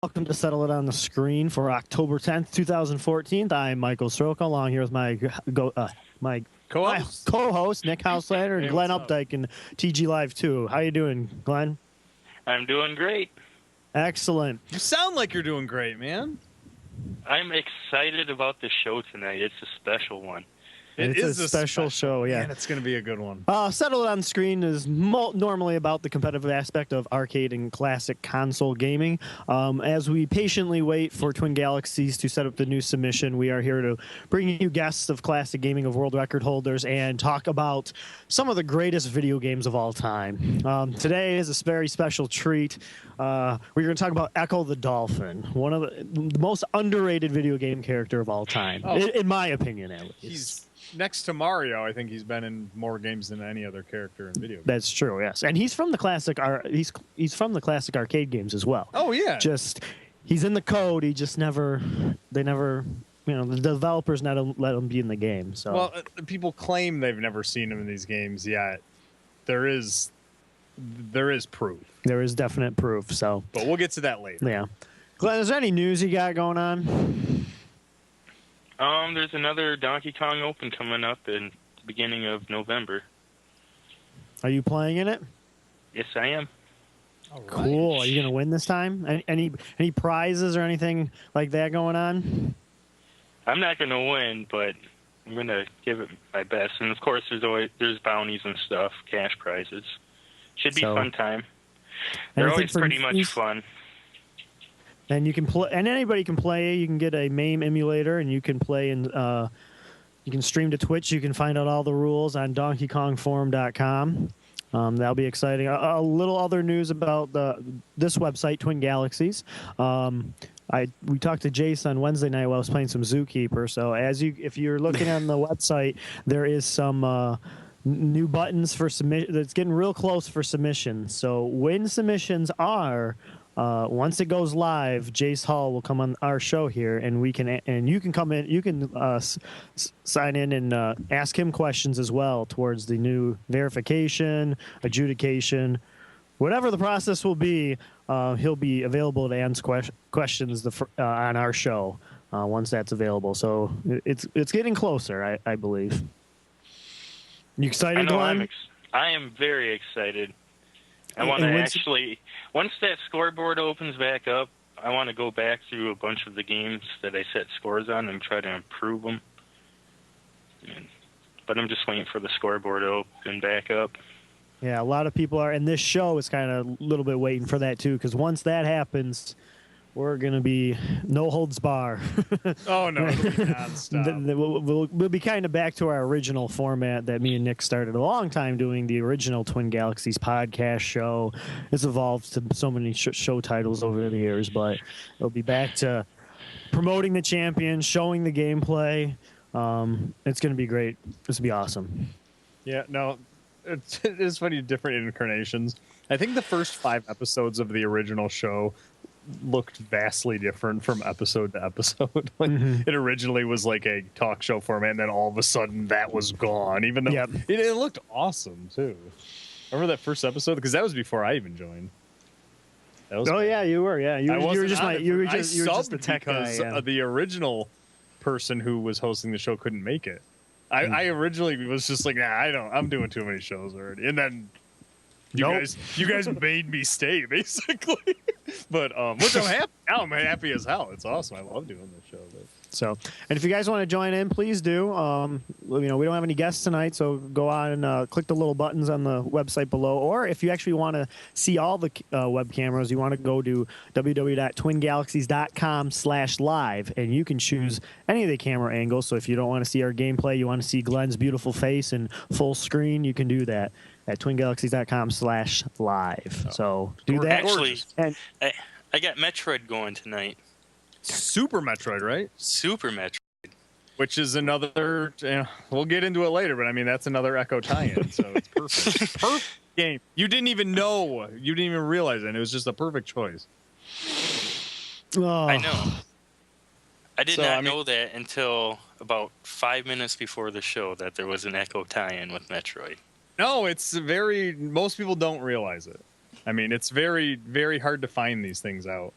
Welcome to Settle It on the Screen for October 10th, 2014. I'm Michael Stroka, along here with my co-host, Nick Houselander, and Hey, Glen what's up? Updike and TG Live 2. How you doing, Glenn? I'm doing great. Excellent. You sound like you're doing great, man. I'm excited about the show tonight. It's a special one. It's a special show, yeah. Man, it's going to be a good one. Settle It on the Screen is normally about the competitive aspect of arcade and classic console gaming. As we patiently wait for Twin Galaxies to set up the new submission, we are here to bring you guests of classic gaming, of world record holders, and talk about some of the greatest video games of all time. Today is a very special treat. We're going to talk about Ecco the Dolphin, one of the most underrated video game character of all time, in my opinion, at least. He's next to Mario. I think he's been in more games than any other character in video games. That's true, yes, and he's from the classic. He's from the classic arcade games as well. Oh yeah, just he's in the code. He just never. They never. The developers not let him be in the game. So well, people claim they've never seen him in these games yet. There is proof. There is definite proof. So, but we'll get to that later. Yeah, Glenn, is there any news you got going on? There's another Donkey Kong Open coming up in the beginning of November. Are you playing in it? Yes, I am. All right. Cool. Are you going to win this time? Any prizes or anything like that going on? I'm not going to win, but I'm going to give it my best. And of course, there's bounties and stuff, cash prizes. Should be a fun time. They're always pretty much fun. And you can play, and anybody can play. You can get a MAME emulator, and you can play, and you can stream to Twitch. You can find out all the rules on DonkeyKongForum.com. That'll be exciting. A little other news about this website, Twin Galaxies. We talked to Jace on Wednesday night while I was playing some Zookeeper. So if you're looking on the website, there is some new buttons for submission. It's getting real close for submissions. So when submissions are. Once it goes live, Jace Hall will come on our show here, and you can come in. You can sign in and ask him questions as well towards the new verification, adjudication, whatever the process will be. He'll be available to answer questions on our show once that's available. So it's getting closer, I believe. You excited, Glenn? I am very excited. I want to actually, once that scoreboard opens back up, I want to go back through a bunch of the games that I set scores on and try to improve them. But I'm just waiting for the scoreboard to open back up. Yeah, a lot of people are, and this show is kind of a little bit waiting for that too, because once that happens, we're going to be no holds bar. Oh, no, it'll be nonstop. We'll be kind of back to our original format that me and Nick started a long time doing, the original Twin Galaxies podcast show. It's evolved to so many show titles over the years, but it'll be back to promoting the champions, showing the gameplay. It's going to be great. This will be awesome. Yeah, no, it is funny, different incarnations. I think the first 5 episodes of the original show looked vastly different from episode to episode. It originally was like a talk show format, and then all of a sudden that was gone, even though it looked awesome too. Remember that first episode? Because that was before I even joined. Yeah, you were. Yeah, you were just the tech because guy. Yeah. The original person who was hosting the show couldn't make it. I originally was just like, nah, I'm doing too many shows already, and then you guys made me stay, basically. But which I'm happy now. I'm happy as hell. It's awesome. I love doing this show. So, and if you guys want to join in, please do. We don't have any guests tonight, so go on and click the little buttons on the website below. Or if you actually want to see all the web cameras, you want to go to www.twingalaxies.com/live, and you can choose any of the camera angles. So if you don't want to see our gameplay, you want to see Glenn's beautiful face and full screen, you can do that at twingalaxies.com/live. So do that. Actually, I got Metroid going tonight. Super Metroid, right? Super Metroid. Which is another, we'll get into it later, but I mean, that's another Echo tie-in, so it's perfect. Perfect game. You didn't even know. You didn't even realize it. It was just a perfect choice. Oh. I know. I did not know that until about 5 minutes before the show that there was an Echo tie-in with Metroid. No, most people don't realize it. I mean, it's very, very hard to find these things out.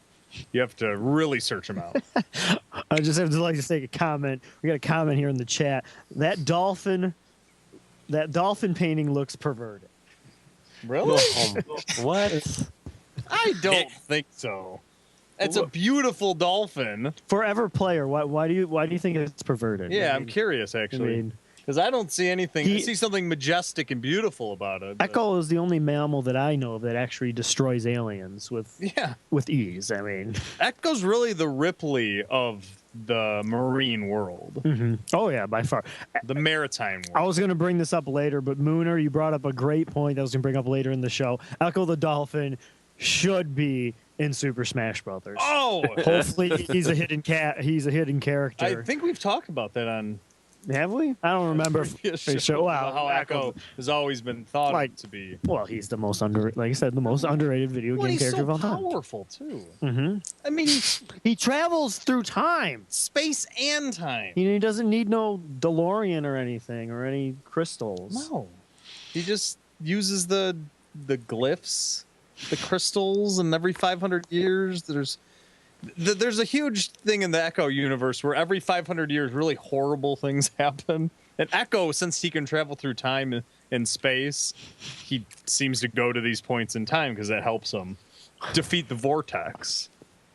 You have to really search them out. I just have to like to take a comment. We got a comment here in the chat. That dolphin painting looks perverted. Really? What? I don't think so. It's a beautiful dolphin. Forever player. Why do you think it's perverted? Yeah, I'm curious actually. Because I don't see anything. I see something majestic and beautiful about it. Echo is the only mammal that I know of that actually destroys aliens with ease. I mean, Echo's really the Ripley of the marine world. Mm-hmm. Oh yeah, by far. The maritime world. I was going to bring this up later, but Mooner, you brought up a great point that I was going to bring up later in the show. Echo the Dolphin should be in Super Smash Brothers. Oh, hopefully he's a hidden character. I think we've talked about that on. Have we? I don't remember. Wow, how Echo has always been thought to be. Well, he's the most underrated. Like I said, the most underrated video game character of all time. He's so powerful too. Mm-hmm. I mean, he travels through time, space, and time. He doesn't need no DeLorean or anything or any crystals. No, he just uses the glyphs, the crystals, and every 500 years there's a huge thing in the Echo universe where every 500 years really horrible things happen. And Echo, since he can travel through time and space, he seems to go to these points in time because that helps him defeat the Vortex.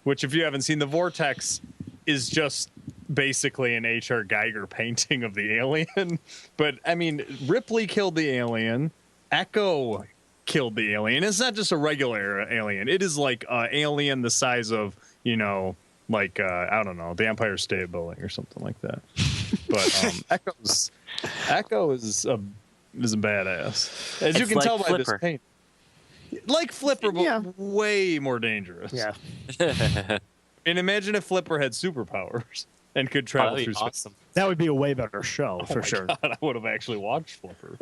Which, if you haven't seen, the Vortex is just basically an H.R. Geiger painting of the alien. But, I mean, Ripley killed the alien. Echo killed the alien. It's not just a regular alien. It is like an alien the size of, like, I don't know, the Empire State Building or something like that. But Echo is a badass. As you can tell by this paint. Like Flipper, but way more dangerous. Yeah. And imagine if Flipper had superpowers and could travel through space. That would be a way better show, for sure. God, I would have actually watched Flipper.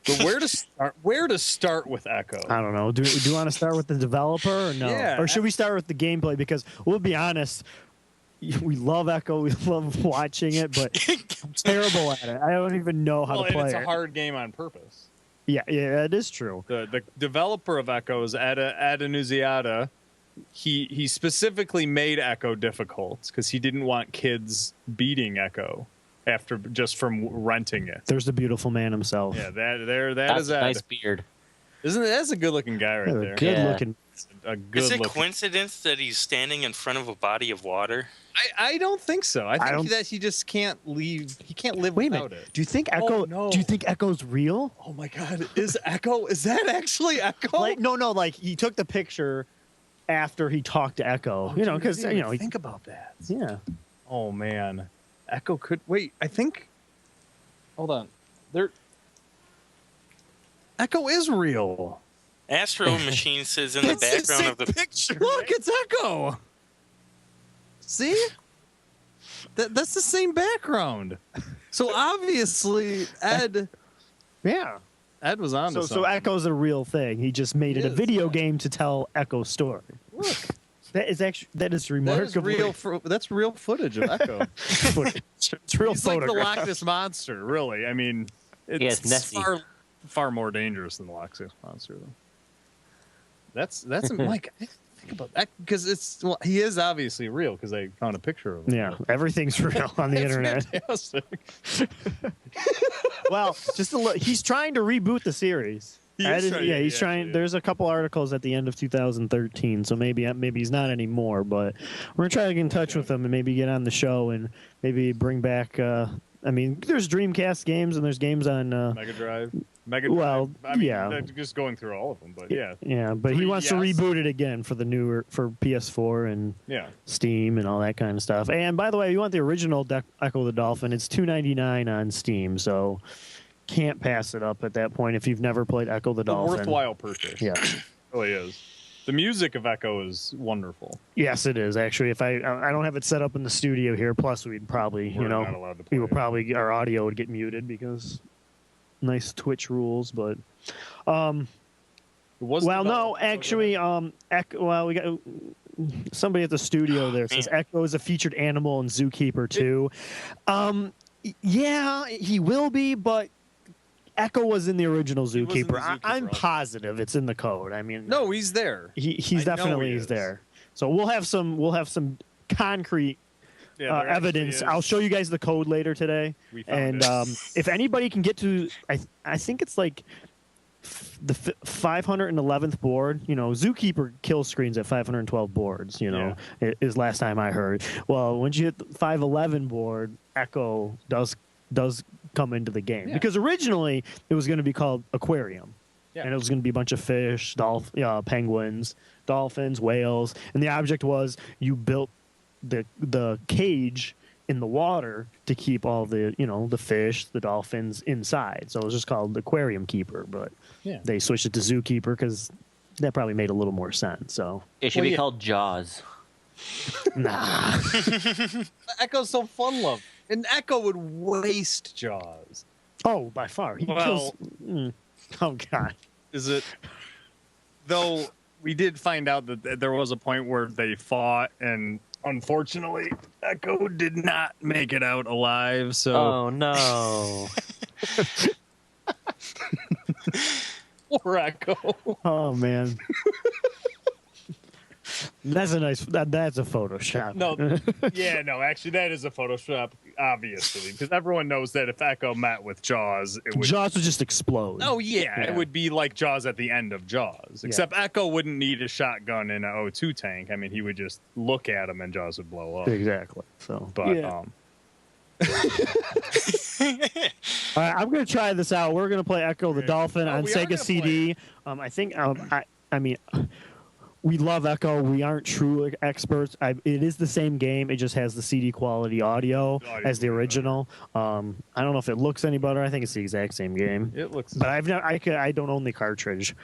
But where to start with Echo? I don't know. Do you want to start with the developer or no? Yeah, or should we start with the gameplay? Because we'll be honest, we love Echo. We love watching it, but I'm terrible at it. I don't even know how to play it. It's a hard game on purpose. Yeah, it is true. The developer of Echo is Ada Nunziata. He specifically made Echo difficult because he didn't want kids beating Echo from renting it. There's the beautiful man himself. Yeah, that's is a nice beard. That's a good looking guy right there. Good looking. Is it coincidence that he's standing in front of a body of water? I don't think so. I think that he just can't leave. He can't live without it. Do you think Echo? Do you think Echo's real? Oh my God! Is that actually Echo? No. Like he took the picture after he talked to Echo. Because think about that. Yeah. Oh man. Echo could wait. I think. Hold on. Echo is real. Astro Machine says in the background of the picture. Look, it's Echo. See? That's the same background. So obviously, Ed. Yeah. Ed was on. So Echo's a real thing. He just made it a video game to tell Echo's story. Look. That is remarkable. That's real footage of Echo. It's real. He's like the Loch Ness monster, really. I mean, it's far more dangerous than the Loch Ness monster, though. That's like think about that because he is obviously real because I found a picture of him. Yeah, everything's real on the internet. Fantastic. Well, just a look. He's trying to reboot the series. He's trying. There's a couple articles at the end of 2013, so maybe he's not anymore. But we're gonna try to get in touch with him and maybe get on the show and maybe bring back. There's Dreamcast games and there's games on Mega Drive. Well, just going through all of them, but yeah. Yeah, but he wants to reboot it again for for PS4 and Steam and all that kind of stuff. And by the way, if you want the original Ecco the Dolphin, it's $2.99 on Steam, so can't pass it up at that point if you've never played Ecco the Dolphin. A worthwhile purchase. Yeah, it really is. The music of Echo is wonderful. Yes, it is actually. If I don't have it set up in the studio here, plus we'd probably our audio would get muted because nice Twitch rules, but we got somebody at the studio there says Echo is a featured animal in Zookeeper 2. Yeah, he will be, but Echo was in the original Zookeeper. I'm positive it's in the code. I mean, no, he's there. He's definitely there. So we'll have some concrete evidence. I'll show you guys the code later today. And if anybody can get to, I think it's like the 511th board. You know, Zookeeper kill screens at 512 boards. You know, is last time I heard. Well, once you hit the 511 board, Ecco does come into the game because originally it was going to be called Aquarium. Yeah. And it was going to be a bunch of fish, penguins, dolphins, whales, and the object was you built the cage in the water to keep all the the fish, the dolphins inside. So it was just called Aquarium Keeper, but they switched it to Zookeeper because that probably made a little more sense. So it should be called Jaws. Nah, Ecco's so fun loving, and Ecco would waste Jaws. Oh, by far. He kills. Oh God. Is it? Though we did find out that there was a point where they fought, and unfortunately, Ecco did not make it out alive. So. Oh no. Poor Ecco. Oh man. That's a nice. That's a Photoshop. No, actually, that is a Photoshop, obviously, because everyone knows that if Ecco met with Jaws, Jaws would just explode. Oh yeah, it would be like Jaws at the end of Jaws. Except Ecco wouldn't need a shotgun in an O2 tank. I mean, he would just look at him and Jaws would blow up. Exactly. So, but all right, I'm gonna try this out. We're gonna play Ecco the Dolphin on Sega CD. I think. I mean. We love Ecco. We aren't true experts. It is the same game. It just has the CD quality audio as the original. I don't know if it looks any better. I think it's the exact same game. It looks. But I don't own the cartridge.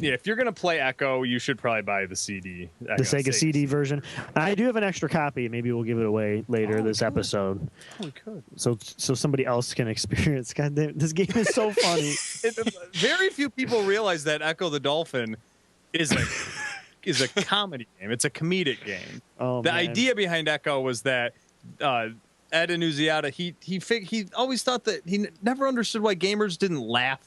If you're gonna play Ecco, you should probably buy the CD. The Sega CD version. I do have an extra copy. Maybe we'll give it away later this episode. Oh, we could. So somebody else can experience. God damn, this game is so funny. Very few people realize that Ecco the Dolphin is a comedy game. It's a comedic game. The idea behind Ecco was that Ed Annunziata, he always thought that he never understood why gamers didn't laugh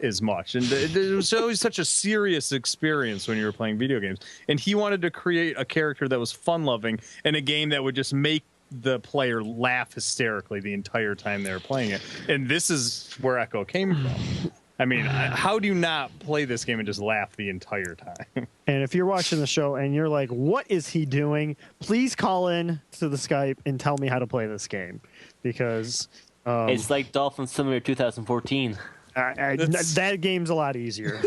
as much, and it was always such a serious experience when you were playing video games. And he wanted to create a character that was fun-loving and a game that would just make the player laugh hysterically the entire time they were playing it. And this is where Ecco came from. I mean, how do you not play this game and just laugh the entire time? And if you're watching the show and you're like, what is he doing? Please call in to the Skype and tell me how to play this game. Because... it's like Dolphin Simulator 2014. That game's a lot easier.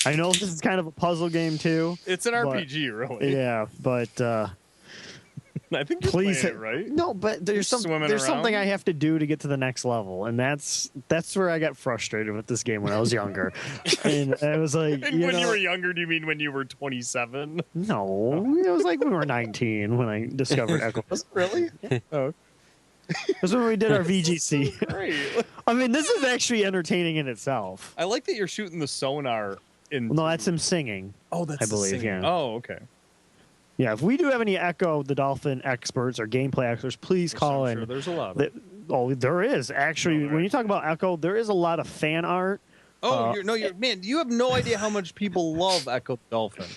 I know this is kind of a puzzle game, too. It's an RPG, really. Yeah, but... I think you're playing it, right? No, but there's something I have to do to get to the next level, and that's where I got frustrated with this game when I was younger. And it was like, you were younger, do you mean when you were 27? No, it was like we were 19 when I discovered Ecco. Was it really? Yeah. Oh, it was when we did our VGC. Great. I mean, this is actually entertaining in itself. I like that you're shooting the sonar in. No, that's him singing. Oh, that's I believe. singing. Yeah. Oh, okay. Yeah, if we do have any Ecco the Dolphin experts or gameplay experts, please call in. Sure there's a lot. There is actually. When you talk about Ecco, there is a lot of fan art. Oh, man! You have no idea how much people love Ecco the Dolphin.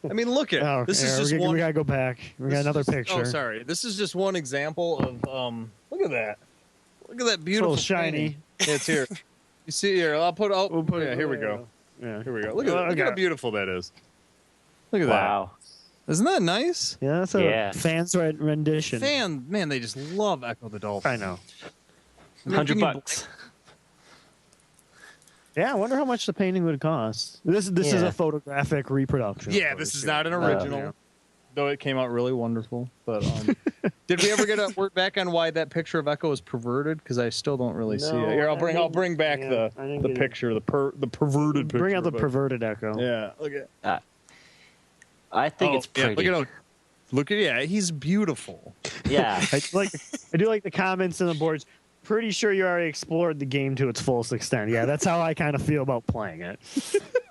I mean, look at this. We gotta go back. We got another picture. Oh, sorry. This is just one example of. Look at that. Look at that beautiful shiny. Yeah, it's here. You see here? I'll put. Yeah, here we go. Yeah, here we go. Look at how beautiful that is. Look at that. Wow. Isn't that nice? Yeah, that's a fan's rendition. Man, they just love Ecco the Dolphin. I know. $100. Yeah, I wonder how much the painting would cost. This is a photographic reproduction. Yeah, this is not an original, though it came out really wonderful. But did we ever get a word back on why that picture of Ecco is perverted? Because I still don't really see it. Here, I'll bring back the picture, the perverted picture. Bring out the perverted Ecco. Yeah, look at. I think it's pretty. Yeah, look at he's beautiful. Yeah. I do like the comments on the boards. Pretty sure you already explored the game to its fullest extent. Yeah, that's how I kind of feel about playing it.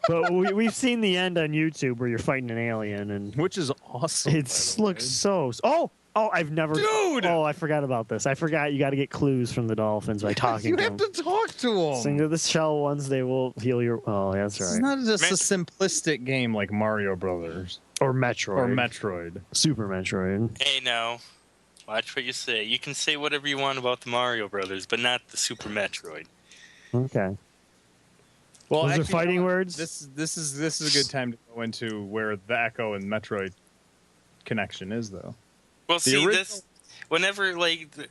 But we've seen the end on YouTube where you're fighting an alien, and which is awesome. It looks so. Oh, I've never. Dude! Oh, I forgot about this. I forgot you got to get clues from the dolphins by talking to them. You have to talk to them. Sing to the shell once, they will heal your... Oh, that's right. It's not just a simplistic game like Mario Brothers. Or Metroid. Super Metroid. Hey, now. Watch what you say. You can say whatever you want about the Mario Brothers, but not the Super Metroid. Okay. Well, those are fighting words. This is a good time to go into where the Echo and Metroid connection is, though. Well, whenever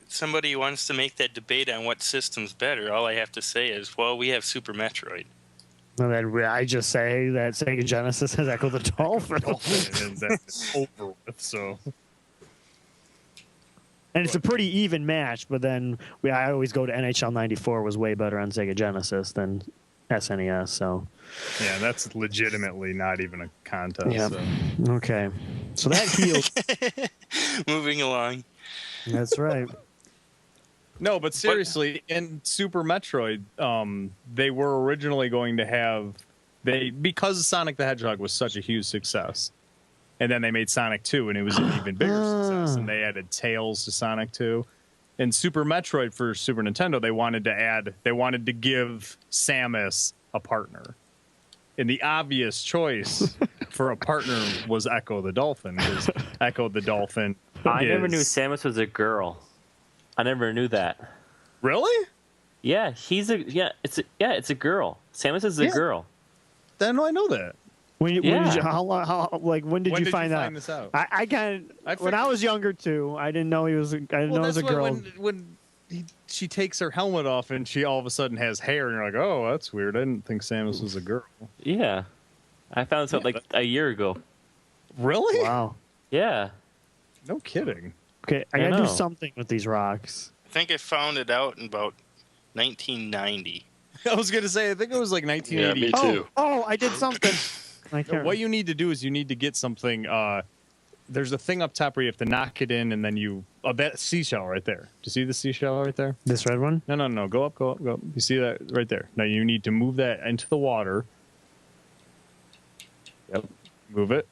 somebody wants to make that debate on what system's better, all I have to say is, well, we have Super Metroid. And then I just say that Sega Genesis has Ecco the Dolphin. And that's over with, so... And it's a pretty even match, but then I always go to NHL 94 was way better on Sega Genesis than SNES, so... Yeah, that's legitimately not even a contest. Yeah. So. Okay. So that heals. Moving along. That's right. No, but seriously, in Super Metroid, they were originally going to have... because Sonic the Hedgehog was such a huge success, and then they made Sonic 2, and it was an even bigger success, and they added Tails to Sonic 2. In Super Metroid for Super Nintendo, they wanted to give Samus a partner. And the obvious choice for a partner was Ecco the Dolphin, because Ecco the Dolphin I never knew Samus was a girl. I never knew that. Really? Yeah, it's a girl. Samus is a girl. Then I know that. When did you find out? This out? When I was younger too, I didn't know he was. I didn't know he was a girl. When she takes her helmet off and she all of a sudden has hair, and you're like, oh, that's weird. I didn't think Samus was a girl. Yeah, I found this out a year ago. Really? Wow. Yeah. No kidding. Okay, I gotta do something with these rocks. I think I found it out in about 1990. I was gonna say, I think it was like 1980. Yeah, me too. Oh, I did something. What you need to do is you need to get something. There's a thing up top where you have to knock it in, and then that seashell right there. Do you see the seashell right there? This red one? No. Go up. You see that right there? Now you need to move that into the water. Yep. Move it.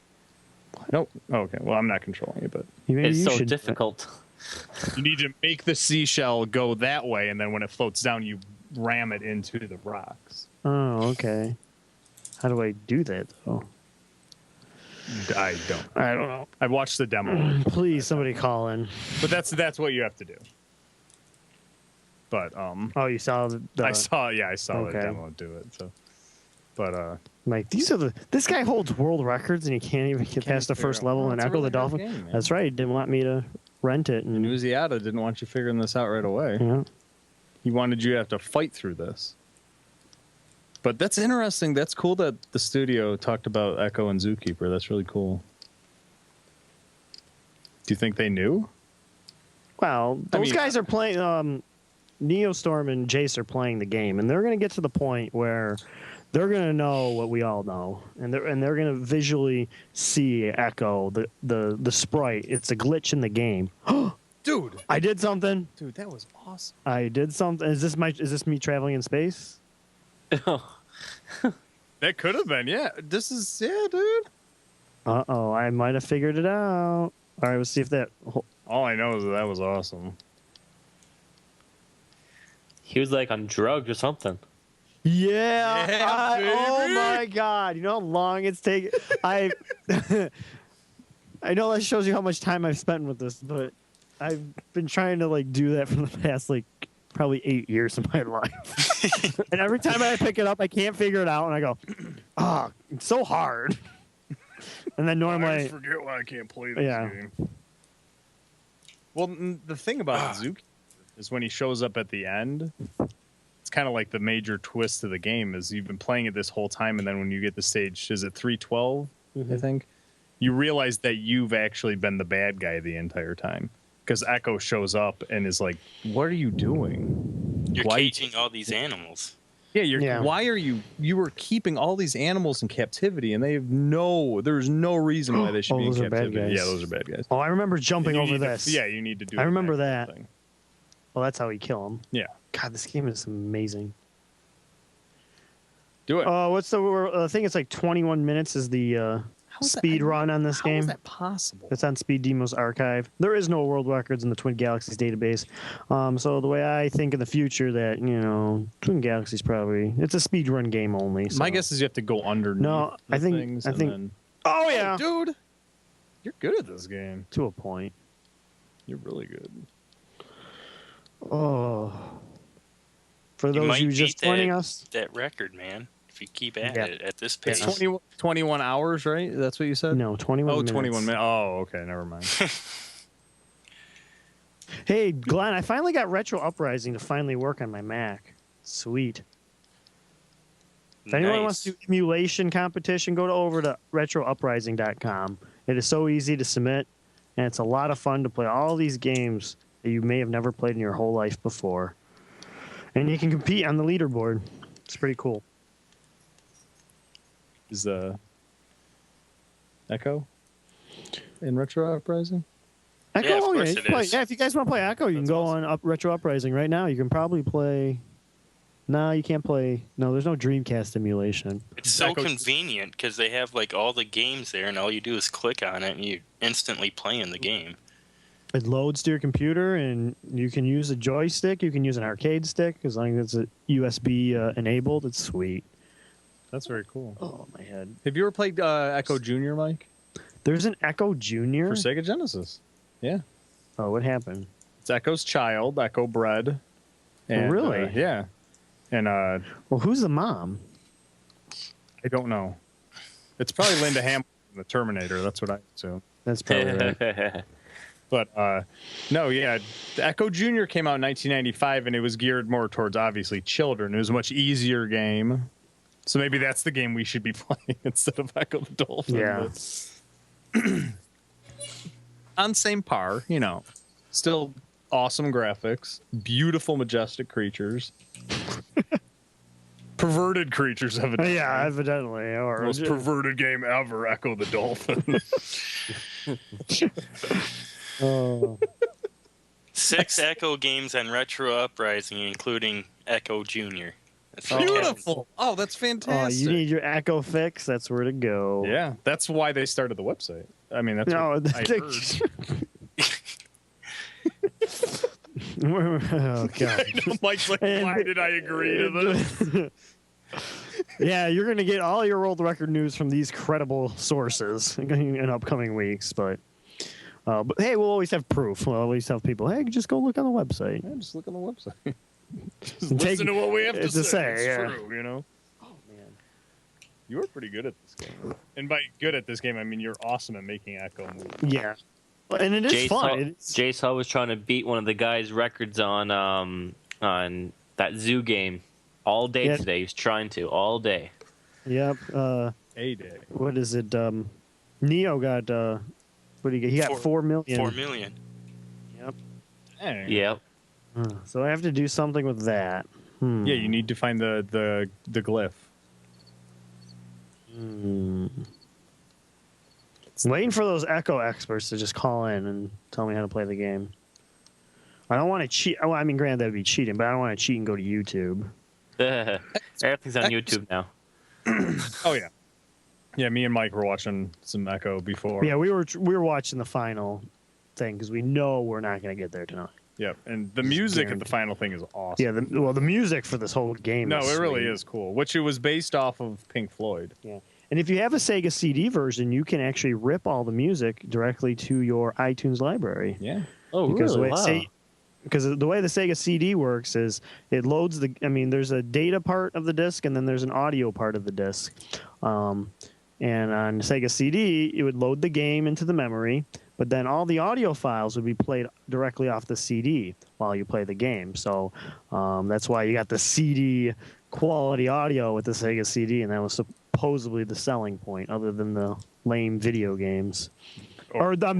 Nope. Oh, okay. Well, I'm not controlling it, but it's so difficult. You need to make the seashell go that way, and then when it floats down, you ram it into the rocks. Oh, okay. How do I do that, though? I don't know. I watched the demo. Please, somebody call in. But that's what you have to do. But oh, you saw the I saw the demo do it. So, but like this guy holds world records and he can't even get past the first level in Ecco the Dolphin. Game, that's right. He didn't want me to rent it. And Nuziata didn't want you figuring this out right away. Yeah. He wanted you to have to fight through this. But that's interesting. That's cool that the studio talked about Echo and Zookeeper. That's really cool. Do you think they knew? Well, those guys are playing. Neostorm and Jace are playing the game, and they're going to get to the point where they're going to know what we all know, and they're going to visually see Echo, the sprite. It's a glitch in the game. Dude, I did something. Dude, that was awesome. I did something. Is this me traveling in space? That could have been, yeah. Dude. Uh-oh, I might have figured it out. All right, let's see if that... All I know is that was awesome. He was like on drugs or something. Yeah. Oh my God. You know how long it's taken? I know that shows you how much time I've spent with this, but I've been trying to do that for the past probably 8 years of my life. And every time I pick it up, I can't figure it out, and I go, it's so hard. And then normally I just forget why I can't play this game. Well, the thing about Zuki is when he shows up at the end, it's kind of like the major twist of the game is you've been playing it this whole time, and then when you get the stage, is it 312, I think? You realize that you've actually been the bad guy the entire time. Because Echo shows up and is like, what are you doing? You're caging all these animals. Yeah, why are you were keeping all these animals in captivity, and there's no reason why they should be in captivity. Yeah, those are bad guys. Oh, I remember jumping over this. You need to do I remember that. Thing. Well, that's how you kill them. Yeah. God, this game is amazing. Do it. What's the thing? It's 21 minutes is the speed run on this game. How is that possible? It's on Speed Demo's archive. There is no world records in the Twin Galaxies database. So the way I think in the future that, Twin Galaxies it's a speed run game only. So. My guess is you have to go underneath. No, I think. Oh yeah, dude, you're good at this game. To a point. You're really good. Oh. For those of you just joining us, that record, man. If you keep at it at this pace. It's 21 hours, right? That's what you said? No, 21 minutes. 21 minutes. Oh, okay. Never mind. Hey, Glenn, I finally got Retro Uprising to finally work on my Mac. Sweet. If anyone wants to do emulation competition, go over to retrouprising.com. It is so easy to submit, and it's a lot of fun to play all these games that you may have never played in your whole life before. And you can compete on the leaderboard. It's pretty cool. Is Echo in Retro Uprising? Echo, yeah, of course it is. Yeah, if you guys want to play Echo, you can go on Retro Uprising right now. You can probably play. No, you can't play. No, there's no Dreamcast emulation. It's so convenient because they have all the games there, and all you do is click on it, and you instantly play in the game. It loads to your computer, and you can use a joystick. You can use an arcade stick as long as it's USB enabled. It's sweet. That's very cool. Oh, my head. Have you ever played Echo Junior, Mike? There's an Echo Junior? For Sega Genesis. Yeah. Oh, what happened? It's Echo's child, Echo bred. And, really? Yeah. And well, who's the mom? I don't know. It's probably Linda Hamilton, the Terminator. That's what I assume. That's probably right. But no, yeah, the Echo Junior came out in 1995, and it was geared more towards obviously children. It was a much easier game, so maybe that's the game we should be playing instead of Ecco the Dolphin. Yeah. On same par, still awesome graphics, beautiful, majestic creatures. Perverted creatures, evidently. Yeah, evidently. Or most perverted game ever, Ecco the Dolphin. Oh. 6 Echo games on Retro Uprising, including Echo Junior. That's beautiful. Oh, that's fantastic. Oh, you need your Echo fix. That's where to go. Yeah, that's why they started the website. I mean, that's what I heard. Oh, God. Mike's like, why did I agree to this? Yeah, you're going to get all your world record news from these credible sources in upcoming weeks. But hey, we'll always have proof. We'll always tell people, hey, just go look on the website. Yeah, just look on the website. Just listen to what we have to say. It's true, Oh, man. You were pretty good at this game. And by good at this game, I mean you're awesome at making Echo movies. Yeah. And it is fun. Jace was trying to beat one of the guys' records on that zoo game all day today. He was trying to all day. Yep. A day. What is it? Neo got what do you get? He got 4 million. 4 million. Yep. Dang. Yep. So I have to do something with that. Yeah, you need to find the glyph. Waiting for those Echo experts to just call in and tell me how to play the game. I don't want to cheat. Well, I mean, granted, that would be cheating, but I don't want to cheat and go to YouTube. Everything's on YouTube now. Oh, yeah. Yeah, me and Mike were watching some Echo before. Yeah, we were watching the final thing because we know we're not going to get there tonight. Yep, and the music of the final thing is awesome. Yeah, the music for this whole game is it really sweet. is cool, which it was based off of Pink Floyd. Yeah. And if you have a Sega CD version, you can actually rip all the music directly to your iTunes library. Yeah. Oh, because really? Because the way the Sega CD works is it loads there's a data part of the disc and then there's an audio part of the disc. And on Sega CD, it would load the game into the memory, but then all the audio files would be played directly off the CD while you play the game. So that's why you got the CD quality audio with the Sega CD, and that was supposedly the selling point, other than the lame video games. Or the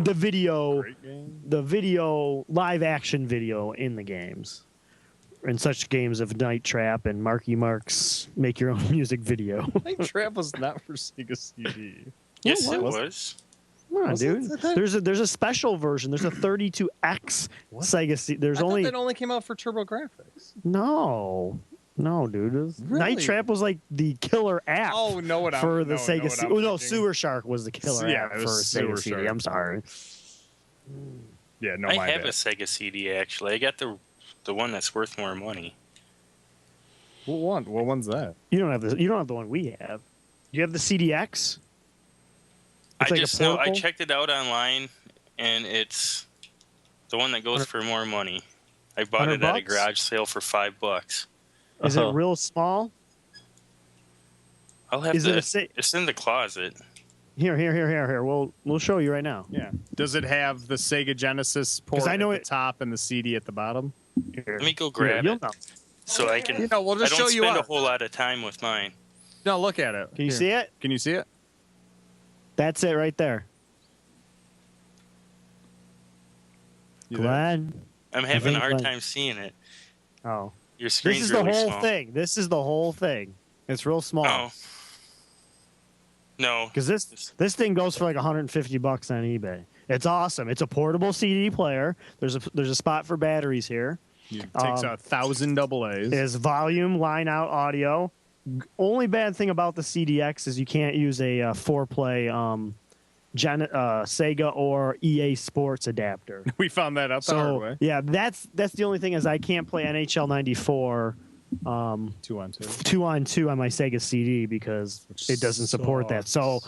video live action video in the games. In such games of Night Trap and Marky Mark's Make Your Own Music Video. Night Trap was not for Sega CD. Yes, it was. Come on, dude. There's a special version. There's a 32X Sega CD. I thought that only came out for TurboGrafx. No. No, dude. Really? Night Trap was like the killer app. Oh, no, what for the Sega CD. Oh no, thinking. Sewer Shark was the killer Yeah, app it for was Sega Sewer CD. Shark. I'm sorry. Yeah, no, I my have bad. a Sega CD actually. I got the one that's worth more money. What one? What one's that? You don't have the one we have. You have the CDX. I like a just know I portable? checked it out online, and it's the one that goes for more money. I bought it at a $100? garage sale for $5. Is it real small? I'll have Is to. it It's in the closet. Here. We'll show you right now. Yeah. Does it have the Sega Genesis port I know at the top and the CD at the bottom? Let me go grab You'll it know. so I can. We'll just I don't show you spend a up. whole lot of time with mine. No, look at it. Can you see it? Can you see it? That's it right there. You there? Glenn. I'm having a think hard like- time seeing it. Oh. Your screen's This is the really whole small. thing. This is the whole thing. It's real small. Oh. No. Because this thing goes for like $150 on eBay. It's awesome. It's a portable CD player. There's a spot for batteries here. It takes 1,000 AA's. Is volume, line out audio. Only bad thing about the CDX is you can't use a 4-play Sega or EA Sports adapter. We found that out the hard way. yeah, that's the only thing is I can't play NHL 94 2 on 2. 2-on-2 on my Sega CD because it doesn't support that. So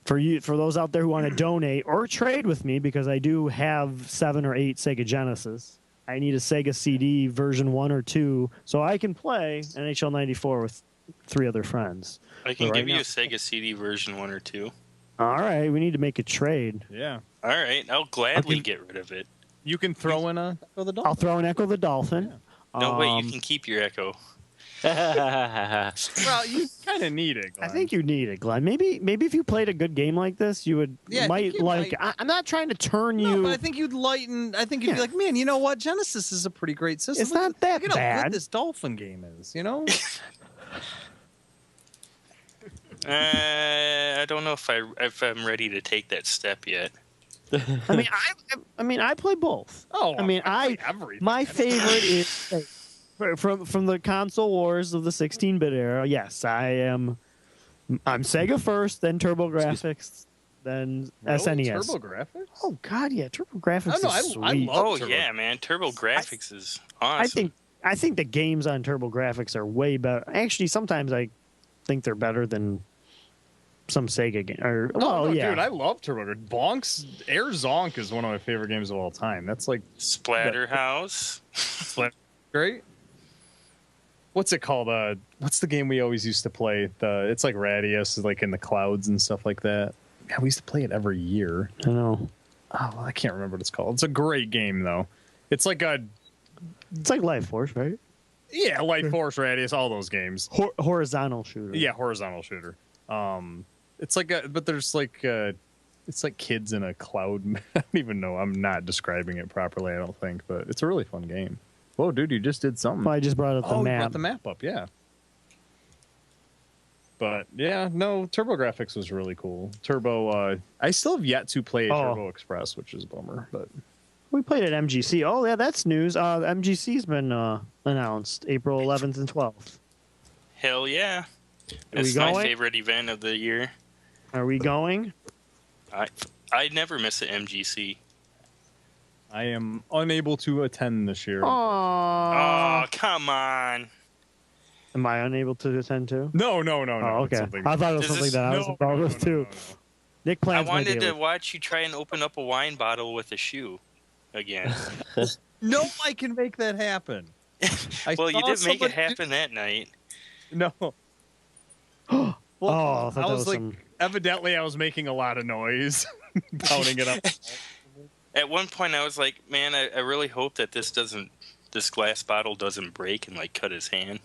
for those out there who want to donate or trade with me, because I do have 7 or 8 Sega Genesis, I need a Sega CD version 1 or 2 so I can play NHL 94 with 3 other friends. I can Right give you now- a Sega CD version 1 or 2. All right, we need to make a trade. Yeah. All right, I'll gladly get rid of it. You can throw in a Echo the Dolphin. I'll throw an Echo the Dolphin. No, wait, you can keep your Echo. Well, you kind of need it, I Glenn. think you need it, Glenn. Maybe if you played a good game like this, you would Yeah, I might think you like. might. I'm not trying to turn No, you. but I think you'd lighten. I think you'd be like, man, you know what? Genesis is a pretty great system. It's not that Look at how bad. good this Dolphin game is, you know? I don't know if I'm ready to take that step yet. I mean, I play both. Oh, I mean, play everything. my favorite is from the console wars of the 16-bit era. Yes, I'm Sega first, then TurboGrafx, then Really? SNES. TurboGrafx? Oh God, yeah, TurboGrafx no, is I sweet. love Oh Turbo. yeah, man, TurboGrafx is awesome. I think the games on TurboGrafx are way better. Actually, sometimes I think they're better than some Sega game. Or Oh, no, yeah, dude, I love TurboGrafx. Bonk's Air Zonk is one of my favorite games of all time. That's like Splatterhouse. great. What's it called? What's the game we always used to play? It's like Radius, like in the clouds and stuff like that. God, we used to play it every year. I know. Oh, well, I can't remember what it's called. It's a great game though. It's like It's like Life Force, right? Light Force, Radius, all those games. Horizontal shooter. Yeah, horizontal shooter. It's like but there's like it's like kids in a cloud. I don't even know. I'm not describing it properly, I don't think, but it's a really fun game. Whoa, dude, you just did something. Well, I just brought up the You map. brought the map up, yeah. But yeah, no, TurboGrafx was really cool. I still have yet to play Turbo Express, which is a bummer, but We played at MGC. Oh yeah, that's news. MGC's been announced April 11th and 12th. Hell yeah. we That's my going? favorite event of the year. Are we going? I never miss an MGC. I am unable to attend this year. Aww. Oh, come on. Am I unable to attend too? No. Oh, It's okay. something- I thought it was Does something this- that I was involved with too. Nick I plans my wanted to daily. watch you try and open up a wine bottle with a shoe again. No, I can make that happen. Well, you saw didn't make it somebody happen that night. No. Oh, I I thought that was was like, some. evidently I was making a lot of noise, pounding it up. At one point, I was like, "Man, I really hope that this glass bottle doesn't break and like cut his hand."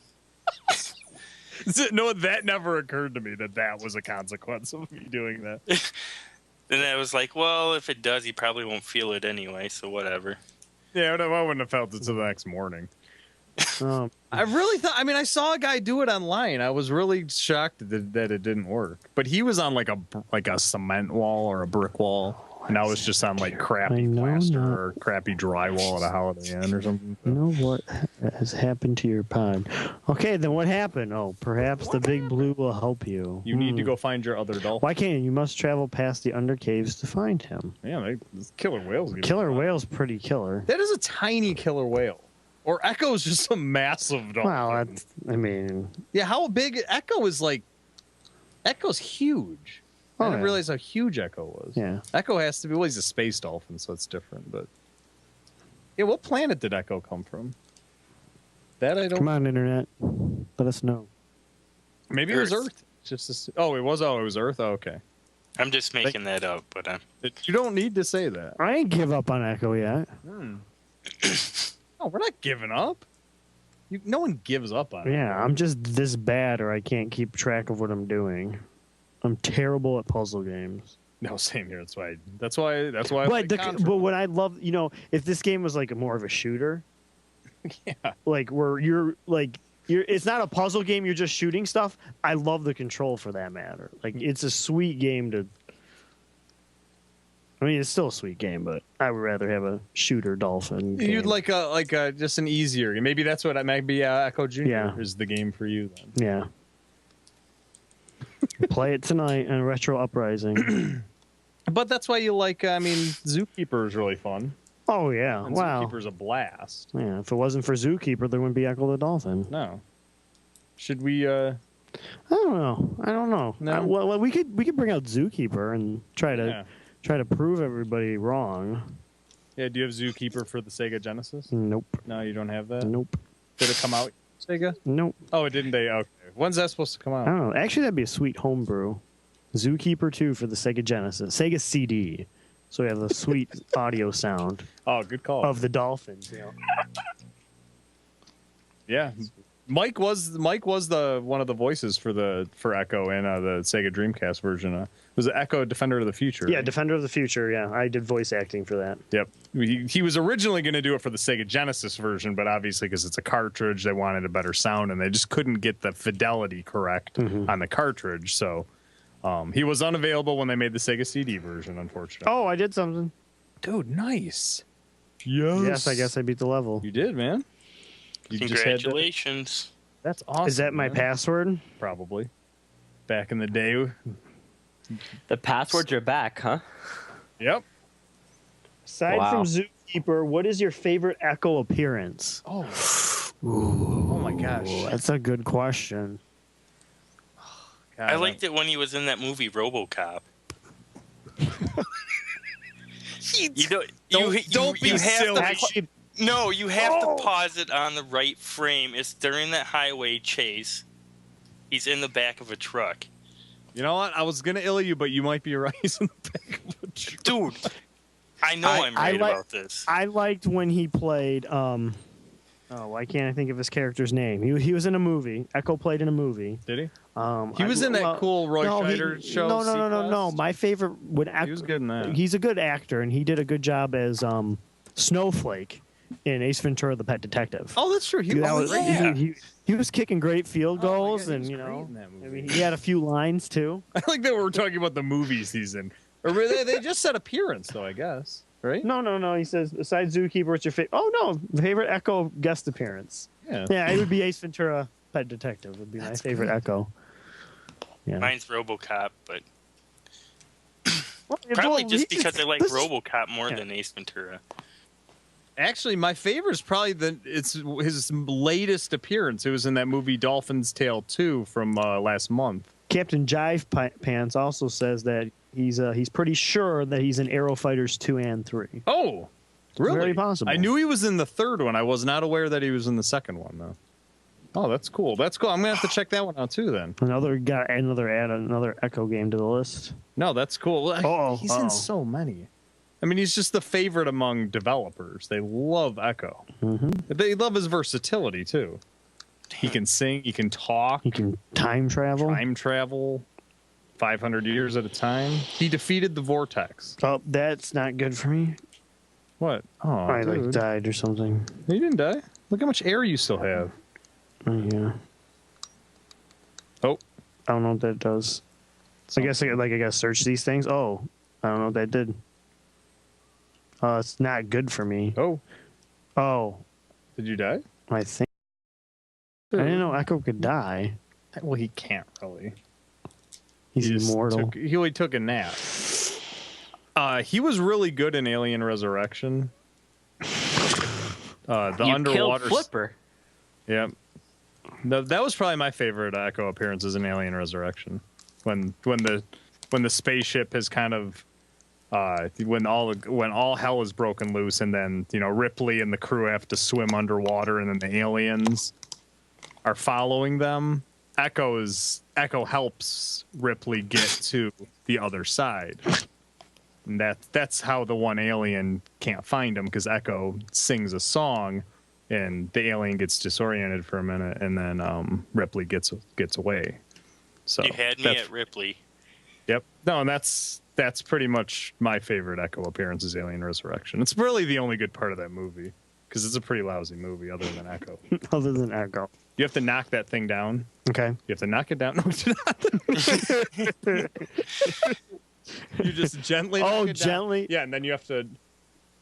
No, that never occurred to me that was a consequence of me doing that. Then I was like, "Well, if it does, he probably won't feel it anyway, so whatever." Yeah, I wouldn't have felt it till the next morning. I really thought. I mean, I saw a guy do it online. I was really shocked that it didn't work. But he was on like a cement wall or a brick wall. Now it's just on like crappy plaster or crappy drywall at a Holiday Inn or something. You know what has happened to your pod? Okay, then what happened? Oh, perhaps the big blue will help you. You need to go find your other dolphin. Why can't you? You must travel past the undercaves to find him. Yeah, killer whales. Killer whale's pretty killer. That is a tiny killer whale. Or Echo is just a massive dolphin. Well, I mean... Yeah, how big... Echo is like... Echo's huge. I didn't realize how huge Echo was. Yeah. Echo has to be... Well, he's a space dolphin, so it's different, but... Yeah, what planet did Echo come from? That I don't... Come on, Internet. Let us know. Maybe Earth. It was Earth. It was Earth? Oh, okay. I'm just making that up, but... You don't need to say that. I ain't give up on Echo yet. Oh, we're not giving up. No one gives up on it. Yeah, I'm just this bad or I can't keep track of what I'm doing. I'm terrible at puzzle games. No, same here. That's why. But what I love, if this game was like more of a shooter, yeah, like where you're it's not a puzzle game. You're just shooting stuff. I love the control for that matter. Like it's a sweet game to. I mean, it's still a sweet game, but I would rather have a shooter dolphin game. You'd like just an easier game. Maybe that's what it might be. Echo Junior is the game for you then. Yeah. Play it tonight in Retro Uprising. But that's why you like. I mean, Zookeeper is really fun. Oh yeah! And wow. Zookeeper's a blast. Yeah. If it wasn't for Zookeeper, there wouldn't be Ecco the Dolphin. No. Should we? I don't know. No. Well, we could bring out Zookeeper and try to prove everybody wrong. Yeah, do you have Zookeeper for the Sega Genesis? Nope. No, you don't have that? Nope. Did it come out, Sega? Nope. Oh, it didn't. Okay. When's that supposed to come out? I don't know. Actually, that'd be a sweet homebrew. Zookeeper 2 for the Sega Genesis. Sega CD. So we have the sweet audio sound. Oh, good call. Of the dolphins, Yeah. Mike was the one of the voices for Echo and the Sega Dreamcast version. It was the Echo Defender of the Future. Yeah, right? Defender of the Future. Yeah, I did voice acting for that. Yep. He was originally going to do it for the Sega Genesis version, but obviously because it's a cartridge, they wanted a better sound, and they just couldn't get the fidelity correct on the cartridge. So he was unavailable when they made the Sega CD version, unfortunately. Oh, I did something. Dude, nice. Yes, I guess I beat the level. You did, man. Congratulations. That's awesome. Is that my password? Probably. Back in the day. The passwords are back, huh? Yep. Aside from Zookeeper, what is your favorite Echo appearance? Oh. Oh my gosh. That's a good question. God, I liked it when he was in that movie RoboCop. Don't be silly. No, you have to pause it on the right frame. It's during that highway chase. He's in the back of a truck. You know what? I was going to ill you, but you might be right. He's in the back of a truck. Dude, I know I'm right about this. I liked when he played... why can't I think of his character's name? He was in a movie. Echo played in a movie. Did he? He was in that cool Roy Scheider show. No. My favorite... He was good in that. He's a good actor, and he did a good job as Snowflake in Ace Ventura: The Pet Detective. Oh, that's true. He was kicking great field goals, God, and I mean, he had a few lines too. I like that we're talking about the movies he's in. Or they just said appearance, though, I guess. Right? No. He says, besides Zookeeper, what's your favorite? Oh no, favorite Echo guest appearance. Yeah, it would be Ace Ventura: Pet Detective. Would be my favorite great. Echo. Yeah. Mine's RoboCop, but probably just because I like RoboCop more than Ace Ventura. Actually, my favorite is probably it's his latest appearance. It was in that movie Dolphin's Tale 2 from last month. Captain Jive Pants also says that he's pretty sure that he's in Aero Fighters 2 and 3. Oh, really? Very possible. I knew he was in the third one. I was not aware that he was in the second one, though. Oh, that's cool. That's cool. I'm gonna have to check that one out too. Then another Echo game to the list. No, that's cool. He's in so many. I mean, he's just the favorite among developers. They love Echo. They love his versatility, too. He can sing. He can talk. He can time travel. 500 years at a time. He defeated the Vortex. Oh, that's not good for me. What? Oh, I died or something. You didn't die. Look how much air you still have. Oh, yeah. Oh. I don't know what that does. I guess I gotta search these things. Oh, I don't know what that did. It's not good for me. Oh. Did you die? I think. I didn't know Echo could die. Well, he can't really. He's immortal. He only took a nap. He was really good in Alien Resurrection. The you underwater killed Flipper. Yep. That was probably my favorite Echo appearances in Alien Resurrection. When the spaceship has kind of when all hell is broken loose, and then Ripley and the crew have to swim underwater, and then the aliens are following them. Echo helps Ripley get to the other side. And that's how the one alien can't find him, because Echo sings a song, and the alien gets disoriented for a minute, and then Ripley gets away. So you had me at Ripley. Yep. No, and that's pretty much my favorite Echo appearance is Alien Resurrection. It's really the only good part of that movie, because it's a pretty lousy movie other than Echo. Other than Echo. You have to knock that thing down. Okay. You have to knock it down. No, you just gently knock it gently? down. Yeah, and then you have to...